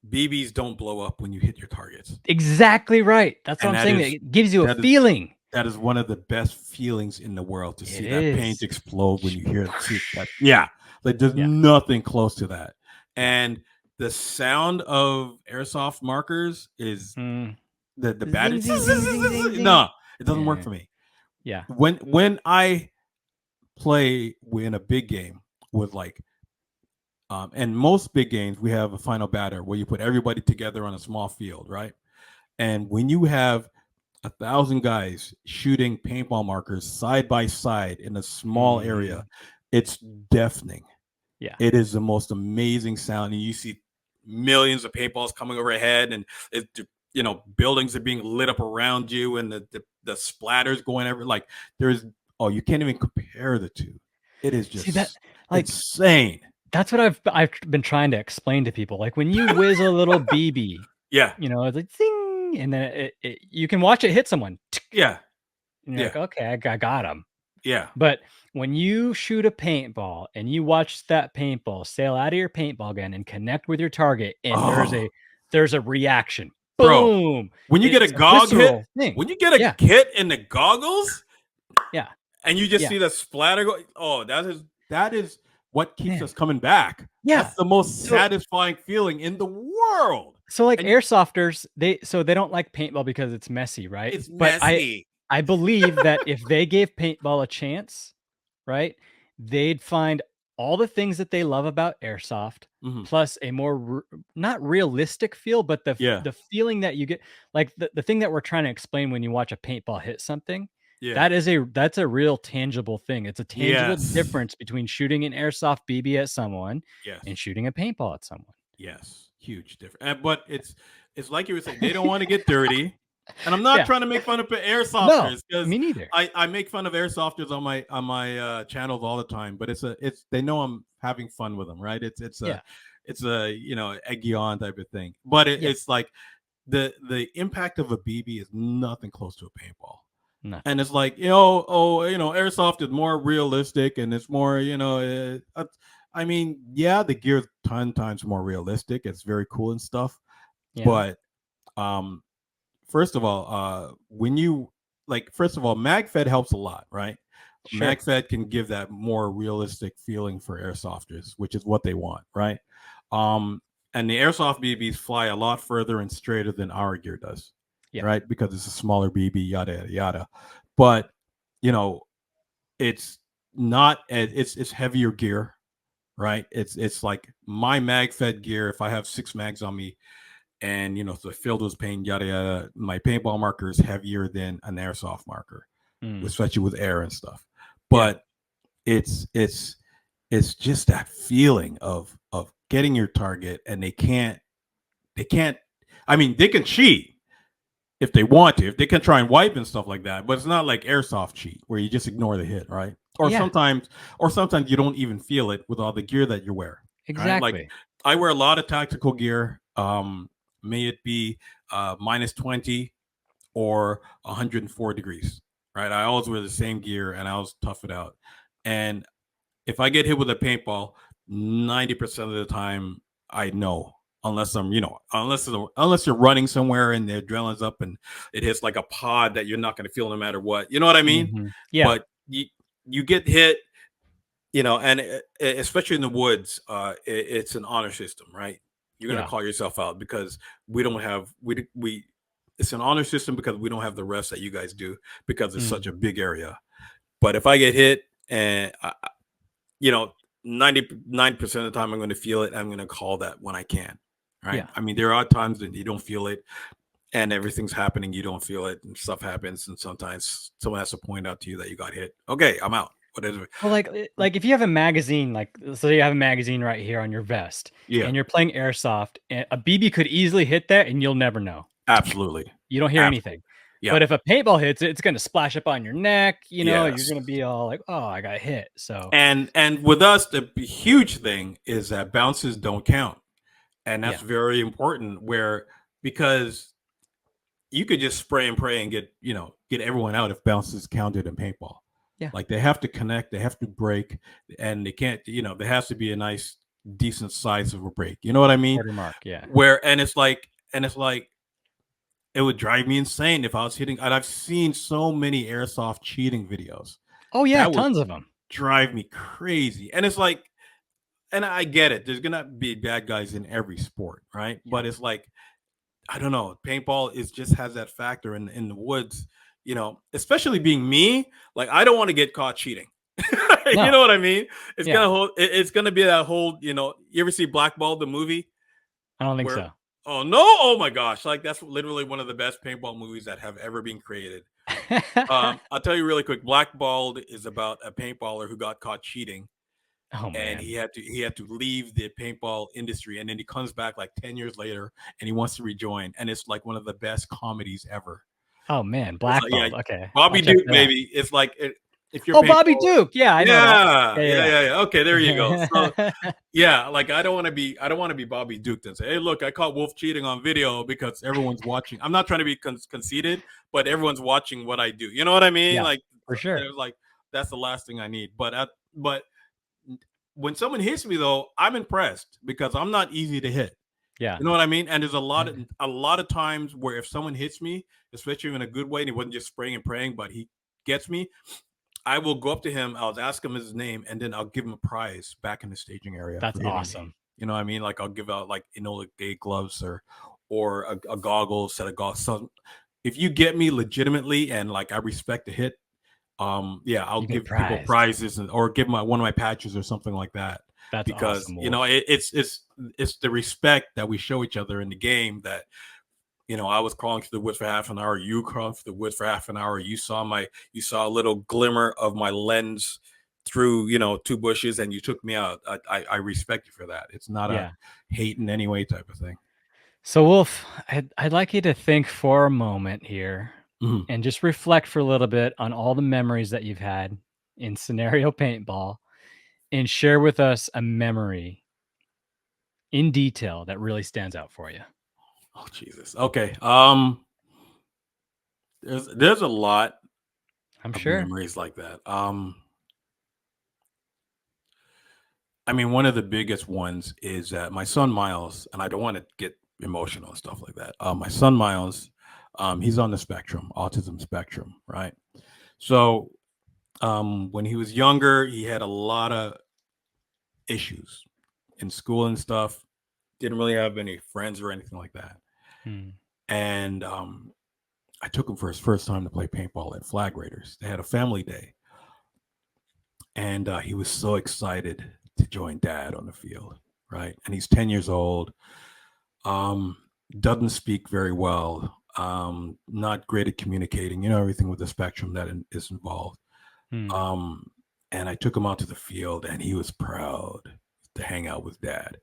BBs don't blow up when you hit your targets, Exactly right. That's what and I'm saying. It gives you a that is feeling. that is one of the best feelings in the world to It see that paint is. explode when you hear see that. Yeah, like there's Yeah. nothing close to that, Yeah. and the sound of airsoft markers is Mm. the Zing, battery. zing, zing, zing, zing, zing. No, it doesn't work Yeah. for me. Yeah. When I play in a big game with like and most big games we have a final batter where you put everybody together on a small field, right? And when you have 1,000 guys shooting paintball markers side by side in a small Mm-hmm. area, it's deafening. Yeah. It is the most amazing sound, and you see millions of paintballs coming overhead, and it, buildings are being lit up around you, and the splatters going every like there's you can't even compare the two. It is See that, just like, insane. that's what I've been trying to explain to people. Like when you whiz a little BB, Yeah, it's like zing, and then you can watch it hit someone, yeah, and you're yeah, like, okay, I got him. yeah. But when you shoot a paintball and you watch that paintball sail out of your paintball gun and connect with your target, and Oh, there's a reaction, bro, boom! when you get a It's a gog hit, visceral thing. when you get a Yeah, hit in the goggles, yeah, and you just yeah, see the splatter go. Oh, that is what keeps man, us coming back. yeah. That's the most So satisfying feeling in the world. like And airsofters, they don't like paintball because it's messy, right? it's But messy. I believe that if they gave paintball a chance, right, they'd find all the things that they love about airsoft, Mhm. plus a more not realistic feel, but Yeah, the feeling that you get, like the thing that we're trying to explain when you watch a paintball hit something, yeah. that's a real tangible thing. It's a tangible Yes, difference between shooting an airsoft BB at someone and yes, shooting a paintball at someone. yes. Huge difference. But it's like you were saying. They don't want to get dirty. And I'm not Yeah. trying to make fun of No, airsofters because me neither. I make fun of airsofters on my channels all the time. But it's they know I'm having fun with them, right? Yeah. It's a eggy on type of thing. But Yeah. it's like the impact of a BB is nothing close to a paintball. Nothing. And it's like airsoft is more realistic and it's more I mean, yeah, the gear's 10 times more realistic. It's very cool and stuff. Yeah. But um first of all, when you first of all, MagFed helps a lot, right? Sure. MagFed can give that more realistic feeling for airsofters, which is what they want, right? Um, and the airsoft BBs fly a lot further and straighter than our gear does, Yeah. right? Because it's a smaller BB, yada yada yada. But you know, it's not it's heavier gear, right? It's like my MagFed gear. If I have 6 mags on me, and so the field was paint yada yada, my paintball marker is heavier than an airsoft marker, Mm. especially with air and stuff. Yeah. But it's it's it's just that feeling of getting your target, and they can't. I mean, they can cheat if they want to, if they can try and wipe and stuff like that, but it's not like airsoft cheat where you just ignore the hit, right? or Yeah. sometimes or sometimes you don't even feel it with all the gear that you wear, right? Like Exactly. I wear a lot of tactical gear, may it be minus 20 or 104 degrees, right? I always wear the same gear and I always tough it out. And if I get hit with a paintball, 90% of the time I know, unless unless you're running somewhere and the adrenaline's up and it hits like a pod that you're not going to feel no matter what. You know what I mean? Yeah. But you get hit, and especially in the woods, it's an honor system, right? You're going to Yeah. call yourself out because we don't have we it's an honor system because we don't have the rest that you guys do because it's Mm. such a big area. But if I get hit and 99% of the time I'm going to feel it, I'm going to call that when I can, right? Yeah. I mean, there are times that you don't feel it, and everything's happening, you don't feel it, and stuff happens, and sometimes someone has to point out to you that you got hit. Okay, I'm out. Whatever. Well, like if you have a magazine, like so you have a magazine right here on your vest, Yeah, and you're playing airsoft, and a BB could easily hit that, and you'll never know. absolutely, You don't hear absolutely. anything. Yeah. But if a paintball hits it, it's gonna splash up on your neck. You're Yes. gonna be all like, "Oh, I got hit." So And with us, the huge thing is that bounces don't count, and that's yeah, very important. Where because you could just spray and pray and get everyone out if bounces counted in paintball. yeah, Like they have to connect, they have to break, and they can't. There has to be a nice, decent size of a break. You know what I mean? quarter mark. Yeah. Where and it's like it would drive me insane if I was hitting. And I've seen so many airsoft cheating videos Oh yeah, that would tons of them. drive me crazy. And it's like, and I get it. There's gonna be bad guys in every sport, right? Yeah. But it's like I don't know. Paintball is just has that factor in the woods. Especially being me. Like I don't want to get caught cheating. You No. know what I mean? It's Yeah. gonna hold. It's gonna be that whole. You ever see Blackball the movie? I don't think Where so. oh no, oh my gosh, like that's literally one of the best paintball movies that have ever been created. I'll tell you really quick. Blackballed is about a paintballer who got caught cheating, Oh and man. he had to leave the paintball industry, and then he comes back like 10 years later, and he wants to rejoin, and it's like one of the best comedies ever. Oh man, It's like yeah, blackballed. Okay, I'll Bobby check Duke, that out. baby. It's like if you're Oh, Bobby paintball, Duke. Yeah, I know that. yeah, yeah, Yeah, yeah, yeah. Okay, there you go. So yeah. yeah, like I don't want to be Bobby Duke and say, "Hey, look, I caught Wolf cheating on video because everyone's watching." I'm not trying to be conceited, but everyone's watching what I do. You know what I mean? Yeah, Like, for sure. like that's the last thing I need. But when someone hits me though, I'm impressed because I'm not easy to hit. Yeah. You know what I mean? And there's a lot of times where if someone hits me, especially in a good way, and he wasn't just spraying and praying, but he gets me, I will go up to him, I'll ask him his name, and then I'll give him a prize back in the staging area That's for hitting me. awesome. You know what I mean? Like I'll give out like Enola Gay gloves or a goggle set of goggles. So if you get me legitimately and like I respect the hit, yeah, I'll You get give people prized. prizes or give my one of my patches or something like that That's because awesome, Wolf. it's the respect that we show each other in the game that I was crawling through the woods for half an hour. You crawling through the woods for half an hour. You saw a little glimmer of my lens through, two bushes, and you took me out. I respect you for that. It's not a Yeah. hate in any way type of thing. So, Wolf, I'd like you to think for a moment here Mhm. and just reflect for a little bit on all the memories that you've had in scenario paintball and share with us a memory in detail that really stands out for you. Oh Jesus. Okay. There's a lot I'm of sure. memories like that. I mean, one of the biggest ones is that my son Miles, and I don't want to get emotional and stuff like that. My son Miles, he's on the spectrum, autism spectrum, right? So when he was younger, he had a lot of issues in school and stuff. Didn't really have any friends or anything like that. Hmm. And I took him for his first time to play paintball at Flag Raiders. They had a family day, and he was so excited to join Dad on the field, right? And he's 10 years old. Um, doesn't speak very well. Not great at communicating. Everything with the spectrum that is involved. Hmm. Um, and I took him out to the field, and he was proud to hang out with Dad.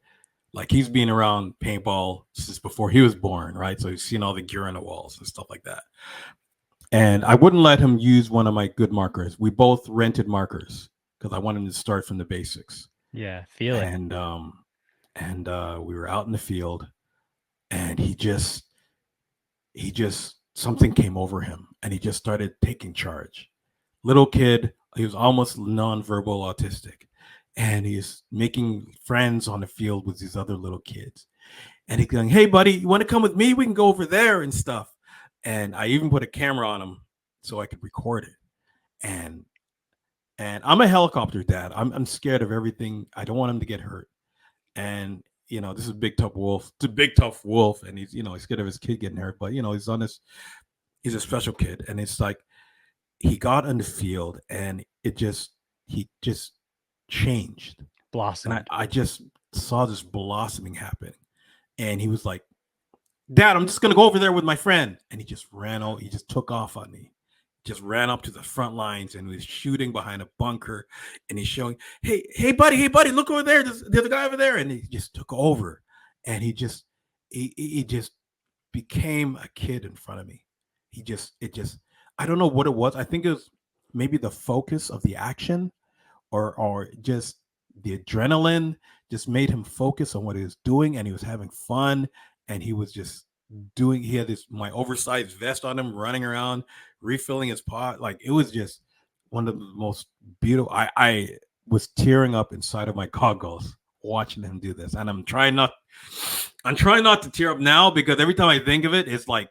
Like he's been around paintball since before he was born, right? So he's seen all the gear on the walls and stuff like that. And I wouldn't let him use one of my good markers. We both rented markers because I wanted him to start from the basics. Yeah, feel it. And we were out in the field, and he just something came over him, and he just started taking charge. Little kid, he was almost nonverbal autistic, and he's making friends on the field with these other little kids. And he's going, "Hey, buddy, you want to come with me? We can go over there and stuff." And I even put a camera on him so I could record it. And I'm a helicopter dad. I'm scared of everything. I don't want him to get hurt. And this is a big tough wolf. It's a big tough wolf, and he's scared of his kid getting hurt. But he's on this. He's a special kid, and it's like he got on the field, and he just changed, and I, Blossomed. I just saw this blossoming happen. and he was like, Dad, I'm just gonna go over there with my friend. And he just ran out, he just took off on me. Just ran up to the front lines and was shooting behind a bunker. And he's showing, hey buddy, look over there. There's a guy over there. And he just took over. And he just became a kid in front of me. I don't know what it was. I think it was maybe the focus of the action, or just the adrenaline just made him focus on what he was doing, and he was having fun, and he was just doing. He had my oversized vest on him, running around, refilling his pot. Like, it was just one of the most beautiful. I was tearing up inside of my goggles watching him do this, and I'm trying not to tear up now, because every time I think of it, it's like,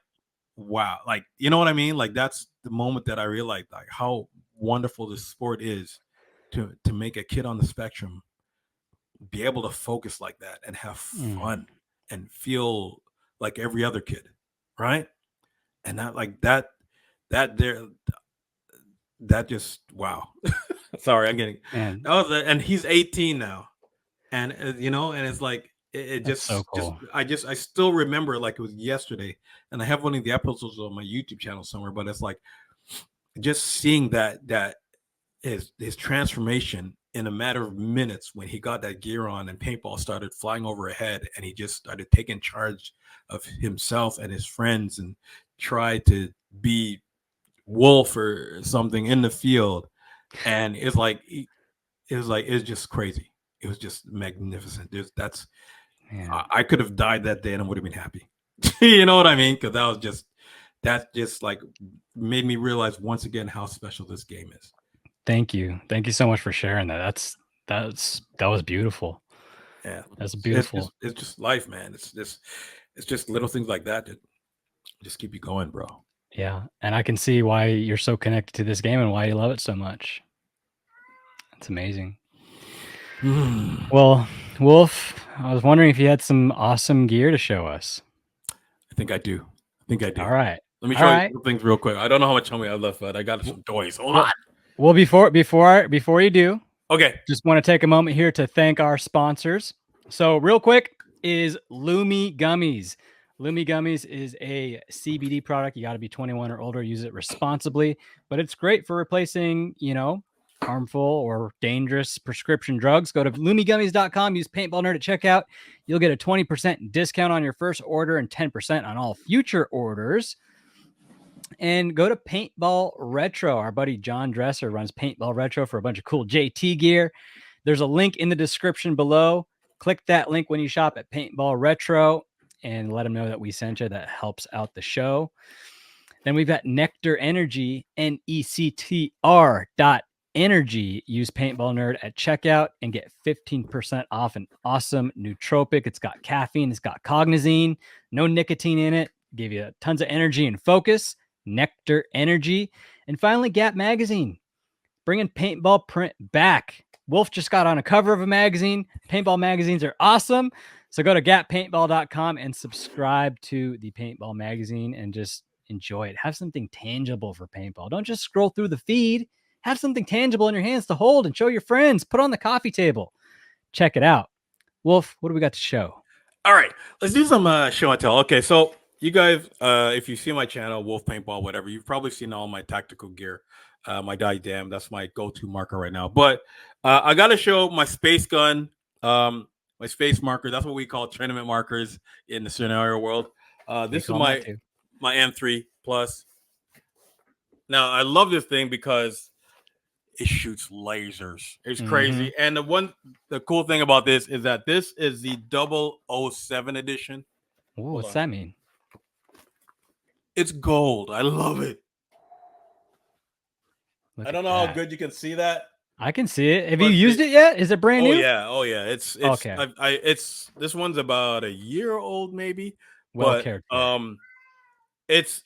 wow, like, you know what I mean? Like, that's the moment that I realized, like, how wonderful this sport is, to make a kid on the spectrum be able to focus like that and have fun and feel like every other kid, right? And not like that there that just, wow. Sorry, I'm getting Man, and he's 18 now, and and it's like, it that's so just cool. I still remember like it was yesterday, and I have one of the episodes on my YouTube channel somewhere, but it's like just seeing that his transformation in a matter of minutes when he got that gear on and paintball started flying overhead, and he just started taking charge of himself and his friends and tried to be wolf or something in the field. And it's just crazy. It was just magnificent. I could have died that day and I would have been happy. You know what I mean? Because that just like made me realize once again how special this game is. Thank you so much for sharing that. That was beautiful. Yeah, That's beautiful. it's just life, man. It's just little things like that just keep you going, bro. Yeah, and I can see why you're so connected to this game and why you love it so much. It's amazing. Well, Wolf, I was wondering if you had some awesome gear to show us. I think I do. All right. Let me All show you right. some things real quick. I don't know how much time we have left, but I got some toys. Hold Well, on. well, before you do, Okay. just want to take a moment here to thank our sponsors. So, real quick, is Lumi Gummies. Lumi Gummies is a CBD product. You got to be 21 or older. Use it responsibly, but it's great for replacing, harmful or dangerous prescription drugs. Go to lumigummies.com. Use Paintball Nerd at checkout. You'll get a 20% discount on your first order and 10% on all future orders. And go to Paintball Retro. Our buddy John Dresser runs Paintball Retro for a bunch of cool JT gear. There's a link in the description below. Click that link when you shop at Paintball Retro and let them know that we sent you. That helps out the show. Then we've got Nectar Energy, NECTR.energy. Use Paintball Nerd at checkout and get 15% off an awesome nootropic. It's got caffeine, it's got cognizine, no nicotine in it. Give you tons of energy and focus. Nectar Energy. And finally, Gap Magazine, bringing paintball print back. Wolf just got on a cover of a magazine. Paintball magazines are awesome. So go to gappaintball.com and subscribe to the Paintball magazine and just enjoy it. Have something tangible for paintball. Don't just scroll through the feed. Have something tangible in your hands to hold and show your friends. Put on the coffee table. Check it out. Wolf, what do we got to show? All right, let's do some show and tell. Okay, so you guys, if you see my channel, Wolf Paintball, whatever, you've probably seen all my tactical gear. My diadem, that's my go-to marker right now. But I got to show my space gun, my space marker. That's what we call tournament markers in the scenario world. This is my M3 Plus. Now, I love this thing because it shoots lasers. It's crazy. And the cool thing about this is that this is the 007 edition. Ooh, what's that mean? It's gold. I love it. I don't know how good you can see that. I can see it. Have you used it yet? Is it brand new? Oh yeah. It's okay. It's this one's about a year old, maybe. Well cared for. It's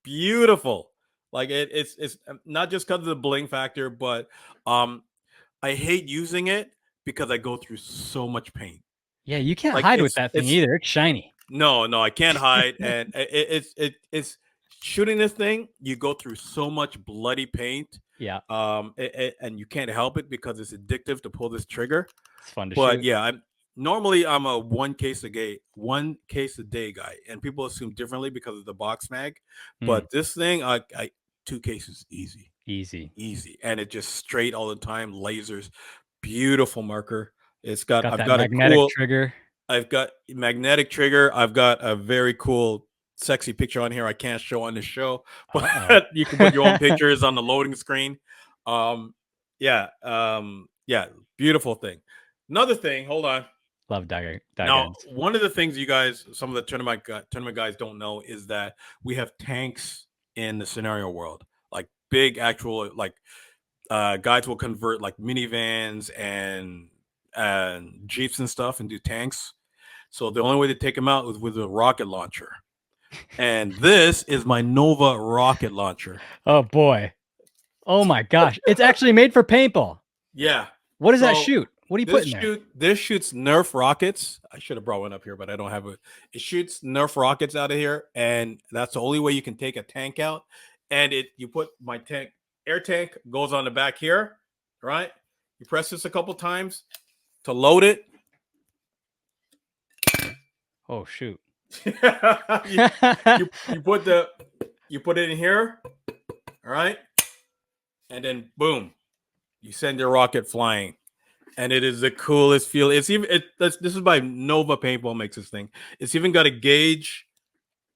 beautiful. Like it's not just because of the bling factor, but I hate using it because I go through so much pain. Yeah, you can't hide with that thing either. It's shiny. No, I can't hide, and it's shooting this thing. You go through so much bloody paint. Yeah. And you can't help it because it's addictive to pull this trigger. It's fun to shoot. But yeah, normally I'm a one case a day guy, and people assume differently because of the box mag. Mm, But this thing, I 2 cases easy, easy. easy, and it just straight all the time. Lasers, beautiful marker. It's got Got I've that got a magnetic cool trigger. I've got magnetic trigger. I've got a very cool, sexy picture on here. I can't show on the show, but Uh-oh. you can put your own pictures on the loading screen. Yeah, beautiful thing. Another thing, hold on. Love dagger Now, guns. one of the things you guys, some of the tournament guys don't know is that we have tanks in the scenario world, like big actual like guys will convert like minivans and jeeps and stuff and do tanks. So the only way to take them out is with a rocket launcher. And this is my Nova rocket launcher. Oh boy. Oh my gosh. It's actually made for paintball. Yeah. What does that So shoot? What do you put in there? this shoots Nerf rockets. I should have brought one up here, but I don't have it. It shoots Nerf rockets out of here, and that's the only way you can take a tank out. And you put my air tank goes on the back here, right? You press this a couple times to load it. Oh shoot. you, you put it in here, all right, and then boom, you send your rocket flying, and it is the coolest feel. It's even this is by Nova Paintball makes this thing. It's even got a gauge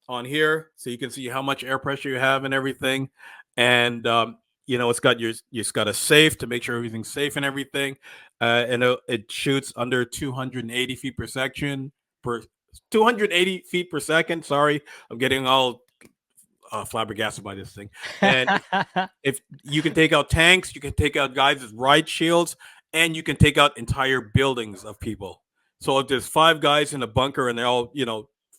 on here, so you can see how much air pressure you have and everything, and it's got a safe to make sure everything's safe and everything, and it shoots under 280 feet per section per 280 feet per second. Sorry, I'm getting all flabbergasted by this thing. And if you can take out tanks, you can take out guys with riot shields, and you can take out entire buildings of people. So if there's 5 guys in a bunker and they're all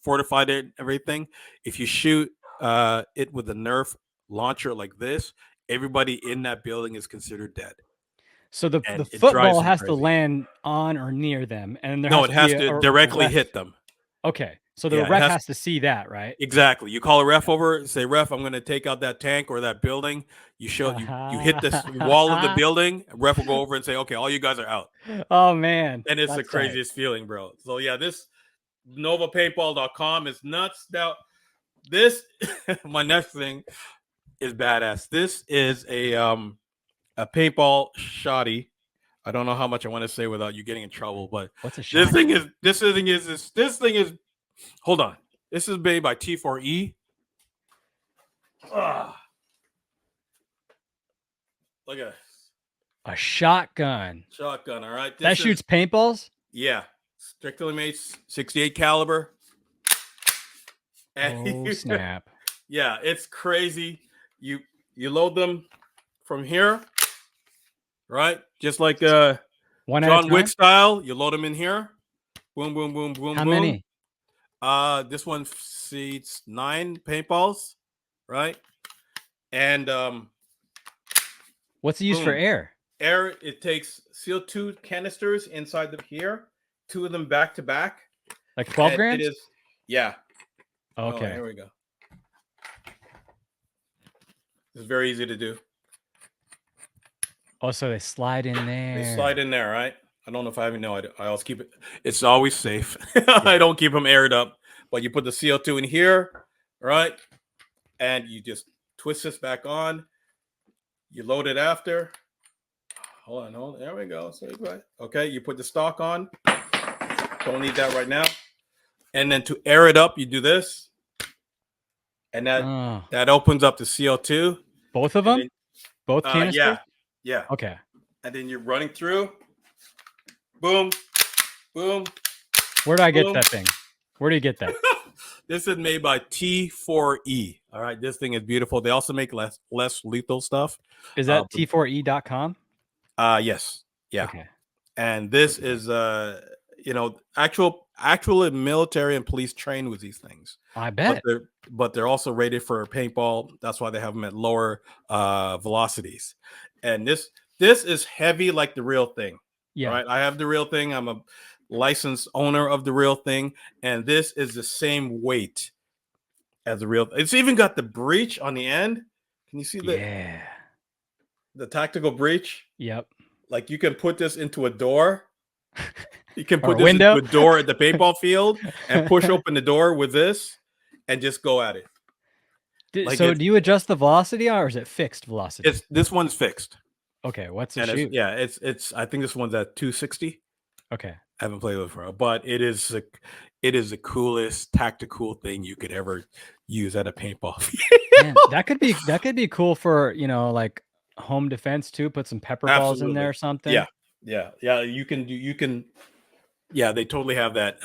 fortified and everything, if you shoot it with a Nerf launcher like this, everybody in that building is considered dead. So the And it drives football them has to crazy. land on or near them, and there No, has it to be has to a directly ref. hit them. Okay, so the Yeah, it ref has has to see that, right? exactly. You call a ref over, say, "Ref, I'm going to take out that tank or that building." You hit this wall of the building. Ref will go over and say, "Okay, all you guys are out." Oh man, And it's the that's tight. craziest feeling, bro. So yeah, this NovaPaintball.com is nuts. Now, this my next thing is badass. This is a paintball shoddy. I don't know how much I want to say without you getting in trouble, but What's a this shot? thing is. Hold on. This is made by T4E. Look at A shotgun. shotgun. All right, That shoots paintballs? yeah, strictly made 68 caliber. And Oh snap. yeah, it's crazy. You load them from here, right? Just like One at a John time? Wick style. You load them in here. Boom, boom, boom, boom, How boom. many? This one seats 9 paintballs, right? And What's it used for boom. air? Air, it takes CO2 canisters inside of here, 2 of them back to back. Like 12 And grams? it is, yeah. Okay. Oh, here we go. It's very easy to do. Oh, so they slide in there. They slide in there, right? I don't know if I even know. I always keep it. It's always safe. I don't keep them aired up. But you put the CO2 in here, right? And you just twist this back on. You load it after. Hold on. There we go. Okay, you put the stock on. Don't need that right now. And then to air it up, you do this. And that opens up the CO2. Both of them? Then, Both canisters? Yeah. Okay. And then you're running through. Boom. Boom. Where do I get that thing? Where do you get that? This is made by T4E. All right. This thing is beautiful. They also make less lethal stuff. Is that T4E.com? Yes. Yeah. Okay. And this is actual military and police train with these things. I bet. But they're also rated for paintball. That's why they have them at lower velocities. And this is heavy like the real thing. Yeah. Right. I have the real thing. I'm a licensed owner of the real thing, and this is the same weight as the real. It's even got the breech on the end. Can you see the tactical breech? Yep. Like you can put this into a door. You can Or put a this into window. a door at the paintball field and push open the door with this and just go at it. Like So do you adjust the velocity or is it fixed velocity? this one's fixed. Okay, what's the And shoot? it's I think this one's at 260. Okay. I haven't played with it for a while, but it is the coolest tactical thing you could ever use at a paintball field. Man, that could be cool for, like home defense too. Put some pepper balls in there Absolutely. or something. Yeah. You can yeah, they totally have that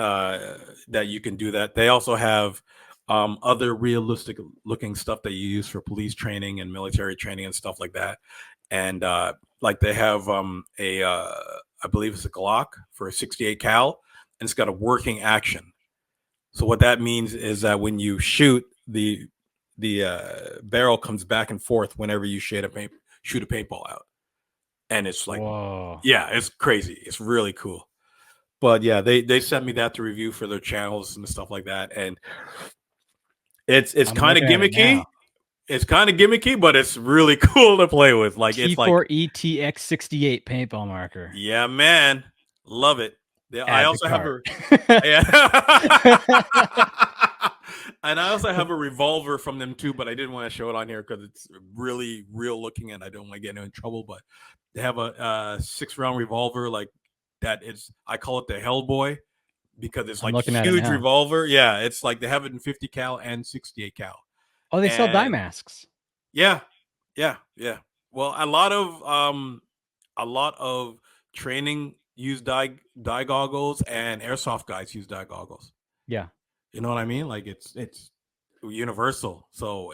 that you can do that. They also have other realistic looking stuff that you use for police training and military training and stuff like that. And like they have I believe it's a Glock for a 68 cal, and it's got a working action. So what that means is that when you shoot, the barrel comes back and forth whenever you shoot a paintball out, and it's like, Whoa. yeah, it's crazy. It's really cool. But yeah, they sent me that to review for their channels and stuff like that, and it's I'm kind of looking at it gimmicky. now. It's kind of gimmicky, but it's really cool to play with. Like it's like T4ETX68 paintball marker. yeah, man, love it. Yeah, I Add to also have cart. yeah. And I also have a revolver from them too, but I didn't want to show it on here because it's really real looking, and I don't want to get in trouble. But they have a 6-round revolver, like that is, I call it the Hellboy because it's I'm like looking at it huge now. revolver. Yeah, it's like they have it in 50 cal and 68 cal. Oh, they sell dye And masks. yeah. Well, a lot of training use dye goggles, and airsoft guys use dye goggles. Yeah. You know what I mean? Like it's universal. So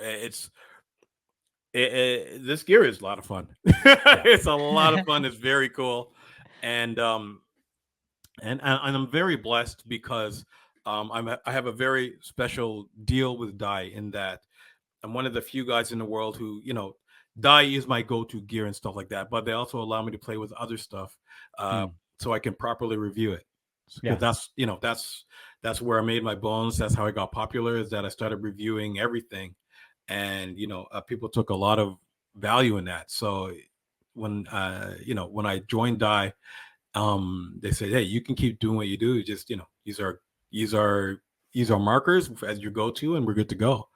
this gear is a lot of fun. It's a lot of fun. It's very cool, and and I'm very blessed because I have a very special deal with dye in that I'm one of the few guys in the world who, dye is my go-to gear and stuff like that. But they also allow me to play with other stuff, so I can properly review it. Yeah. Because that's where I made my bones. That's how I got popular. Is that I started reviewing everything, and people took a lot of value in that. So when when I joined Dye, they said, hey, you can keep doing what you do. Just use our use our markers as your go-to, and we're good to go.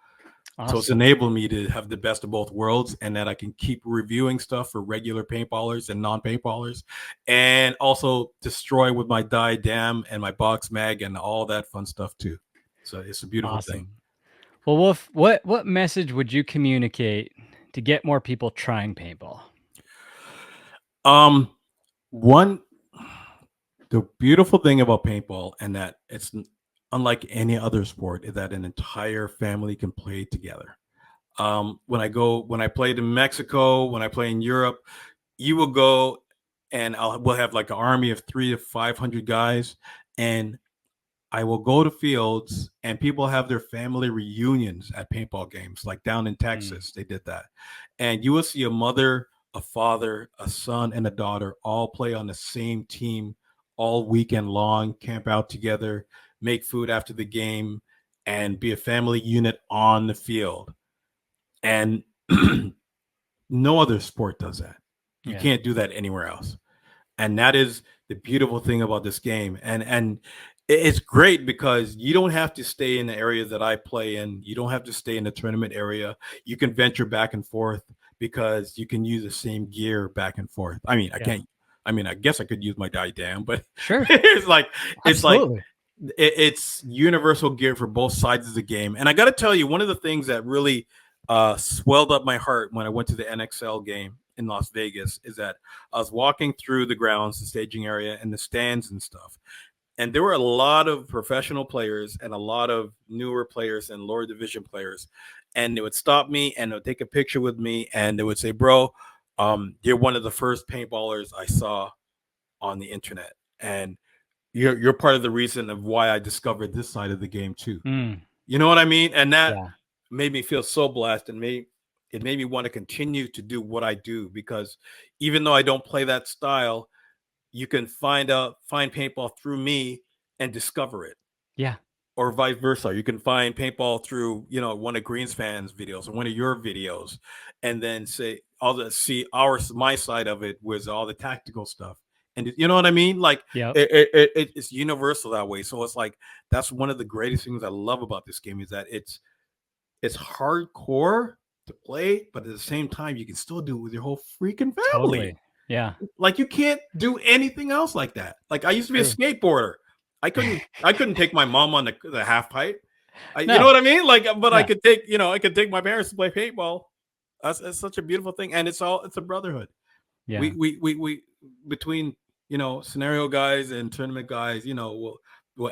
Awesome. So it's enabled me to have the best of both worlds, and that I can keep reviewing stuff for regular paintballers and non-paintballers, and also destroy with my dye dam and my box mag and all that fun stuff too. So it's a beautiful thing. Well, Wolf, what message would you communicate to get more people trying paintball? One, the beautiful thing about paintball, and that it's unlike any other sport, is that an entire family can play together. When I played in Mexico, when I play in Europe, you will go and we'll have like an army of 300 to 500 guys, and I will go to fields and people have their family reunions at paintball games, like down in Texas, they did that. And you will see a mother, a father, a son, and a daughter all play on the same team all weekend long, camp out together, make food after the game, and be a family unit on the field. And no other sport does that. You can't do that anywhere else. And that is the beautiful thing about this game. And it's great because you don't have to stay in the area that I play in. You don't have to stay in the tournament area. You can venture back and forth because you can use the same gear back and forth. I mean, I guess I could use my dye dam, but sure, it's universal gear for both sides of the game. And I got to tell you, one of the things that really swelled up my heart when I went to the NXL game in Las Vegas is that I was walking through the grounds, the staging area, and the stands and stuff. And there were a lot of professional players and a lot of newer players and lower division players. And they would stop me and they would take a picture with me and they would say, bro, you're one of the first paintballers I saw on the internet. And you're part of the reason of why I discovered this side of the game too. You know what I mean? And that made me feel so blessed, and it made me want to continue to do what I do, because even though I don't play that style, you can find paintball through me and discover it. Yeah. Or vice versa. You can find paintball through, one of Greenspan's videos or one of your videos, and then see my side of it was all the tactical stuff. And you know what I mean? Like Yep. it's universal that way. So it's like that's one of the greatest things I love about this game is that it's hardcore to play, but at the same time you can still do it with your whole freaking family. Totally. Yeah. Like you can't do anything else like that. Like I used to be a True. skateboarder. I couldn't take my mom on the half pipe. You know No. what I mean? Like, but I Yeah. could take, I could take my parents to play paintball. That's such a beautiful thing, and it's a brotherhood. Yeah. We between scenario guys and tournament guys, we'll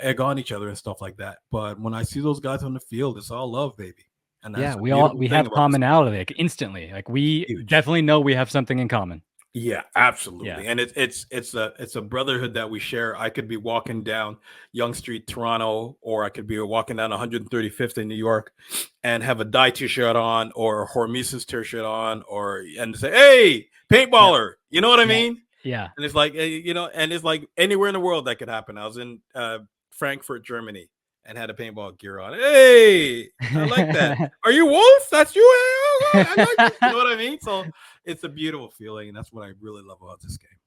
egg on each other and stuff like that. But when I see those guys on the field, it's all love, baby, and Yeah. that's a beautiful We thing have about this game. commonality like instantly. Like we Huge. definitely know we have something in common. Yeah, absolutely. Yeah. And it's a brotherhood that we share. I could be walking down Yonge Street, Toronto, or I could be walking down 135th in New York and have a Die t-shirt on or a Hormesis t-shirt on and say, "Hey, Yep. paintballer." You know what I Yeah. mean? Yeah. And it's like, and it's like anywhere in the world that could happen. I was in Frankfurt, Germany, and had a paintball gear on. Hey, I like that. Are you Wolf? That's you. I like it. You know what I mean? So it's a beautiful feeling, and that's what I really love about this game.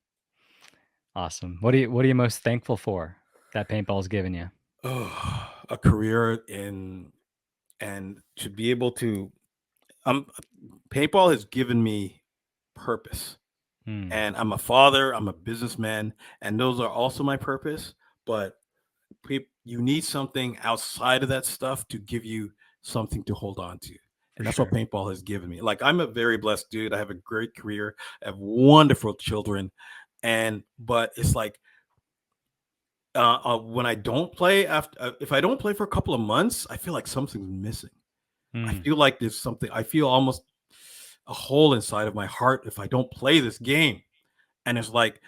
Awesome. What are you most thankful for that paintball's given you? Oh, a career and to be able to paintball has given me purpose. Hmm. And I'm a father, I'm a businessman, and those are also my purpose. But you need something outside of that stuff to give you something to hold on to. For And that's sure. what paintball has given me. Like I'm a very blessed dude. I have a great career. I have wonderful children. But it's like when I don't play if I don't play for a couple of months, I feel like something's missing. I Hmm. feel like there's something. I feel almost a hole inside of my heart if I don't play this game. And it's like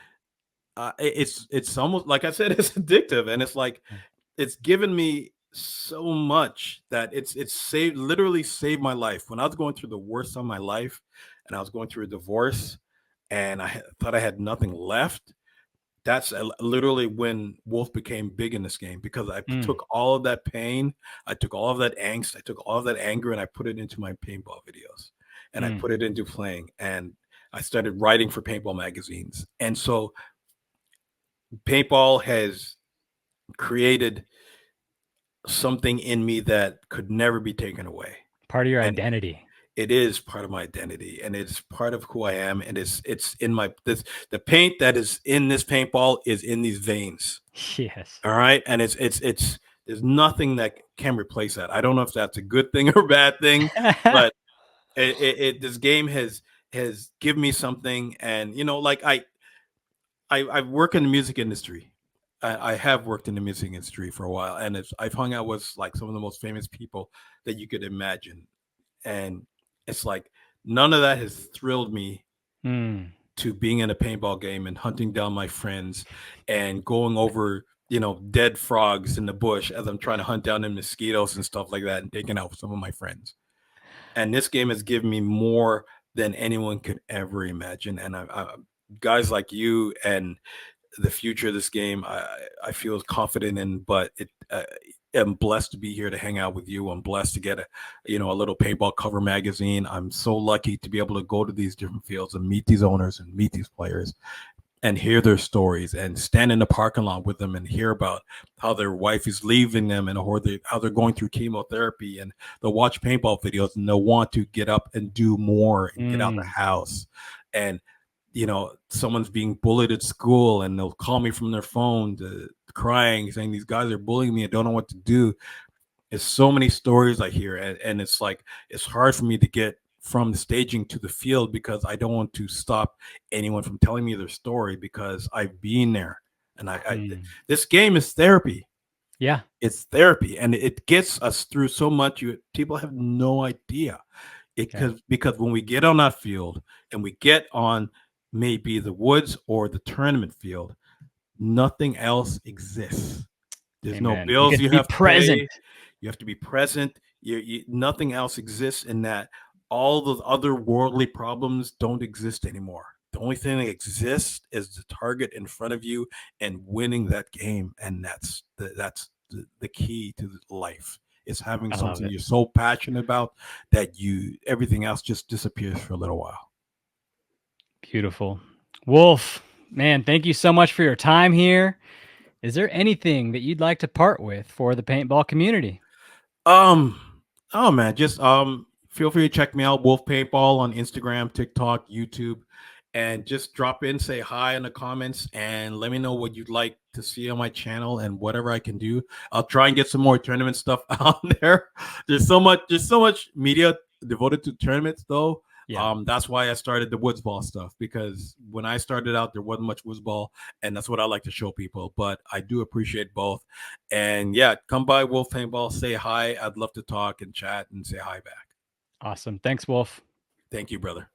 it's almost like I said, it's addictive, and it's like Yeah. it's given me so much that it's literally saved my life. When I was going through the worst of my life, and I was going through a divorce, and thought I had nothing left. That's literally when Wolf became big in this game because I Hmm. took all of that pain, I took all of that angst, I took all of that anger, and I put it into my paintball videos, and I Hmm. put it into playing, and I started writing for paintball magazines, and so paintball has created something in me that could never be taken away, Part of your and identity. it is part of my identity, and it's part of who I am, and it's in the paint that is in this paintball is in these veins. Yes. All right. And it's there's nothing that can replace that. I don't know if that's a good thing or a bad thing, but this game has given me something. And like I work in the music industry. I have worked in the music industry for a while, and I've hung out with like some of the most famous people that you could imagine. And it's like none of that has thrilled me Hmm. to being in a paintball game and hunting down my friends and going over dead frogs in the bush as I'm trying to hunt down the mosquitoes and stuff like that and taking out some of my friends. And this game has given me more than anyone could ever imagine. And guys like you and the future of this game, I feel confident in. But I'm blessed to be here to hang out with you. I'm blessed to get a little paintball cover magazine. I'm so lucky to be able to go to these different fields and meet these owners and meet these players and hear their stories and stand in the parking lot with them and hear about how their wife is leaving them and how they're going through chemotherapy, and they'll watch paintball videos and they'll want to get up and do more and get out the Hmm. house. And someone's being bullied at school and they'll call me from their phone crying, saying these guys are bullying me, I don't know what to do. It's so many stories I hear, and it's like it's hard for me to get from the staging to the field because I don't want to stop anyone from telling me their story because I've been there. And Hmm. this game is therapy. Yeah. It's therapy, and it gets us through so much. People have no idea Yeah. because when we get on that field and we get on maybe the woods or the tournament field, nothing else exists. There's no Amen. You bills get to you be have to present. pay. You have to be present. Nothing else exists in that. All those other worldly problems don't exist anymore. The only thing that exists is the target in front of you and winning that game, and that's the key to life. Is having I love something it. you're so passionate about that everything else just disappears for a little while. Beautiful. Wolf, Man, thank you so much for your time here. Is there anything that you'd like to part with for the paintball community? Um, oh man, just feel free to check me out, Wolf Paintball on Instagram, TikTok, YouTube, and just drop in, say hi in the comments, and let me know what you'd like to see on my channel and whatever I can do. I'll try and get some more tournament stuff out there. There's so much media devoted to tournaments though. Yeah. That's why I started the woods ball stuff, because when I started out, there wasn't much woods ball, and that's what I like to show people. But I do appreciate both. And yeah, come by Wolf Paintball, say hi. I'd love to talk and chat and say hi back. Awesome. Thanks, Wolf. Thank you, brother.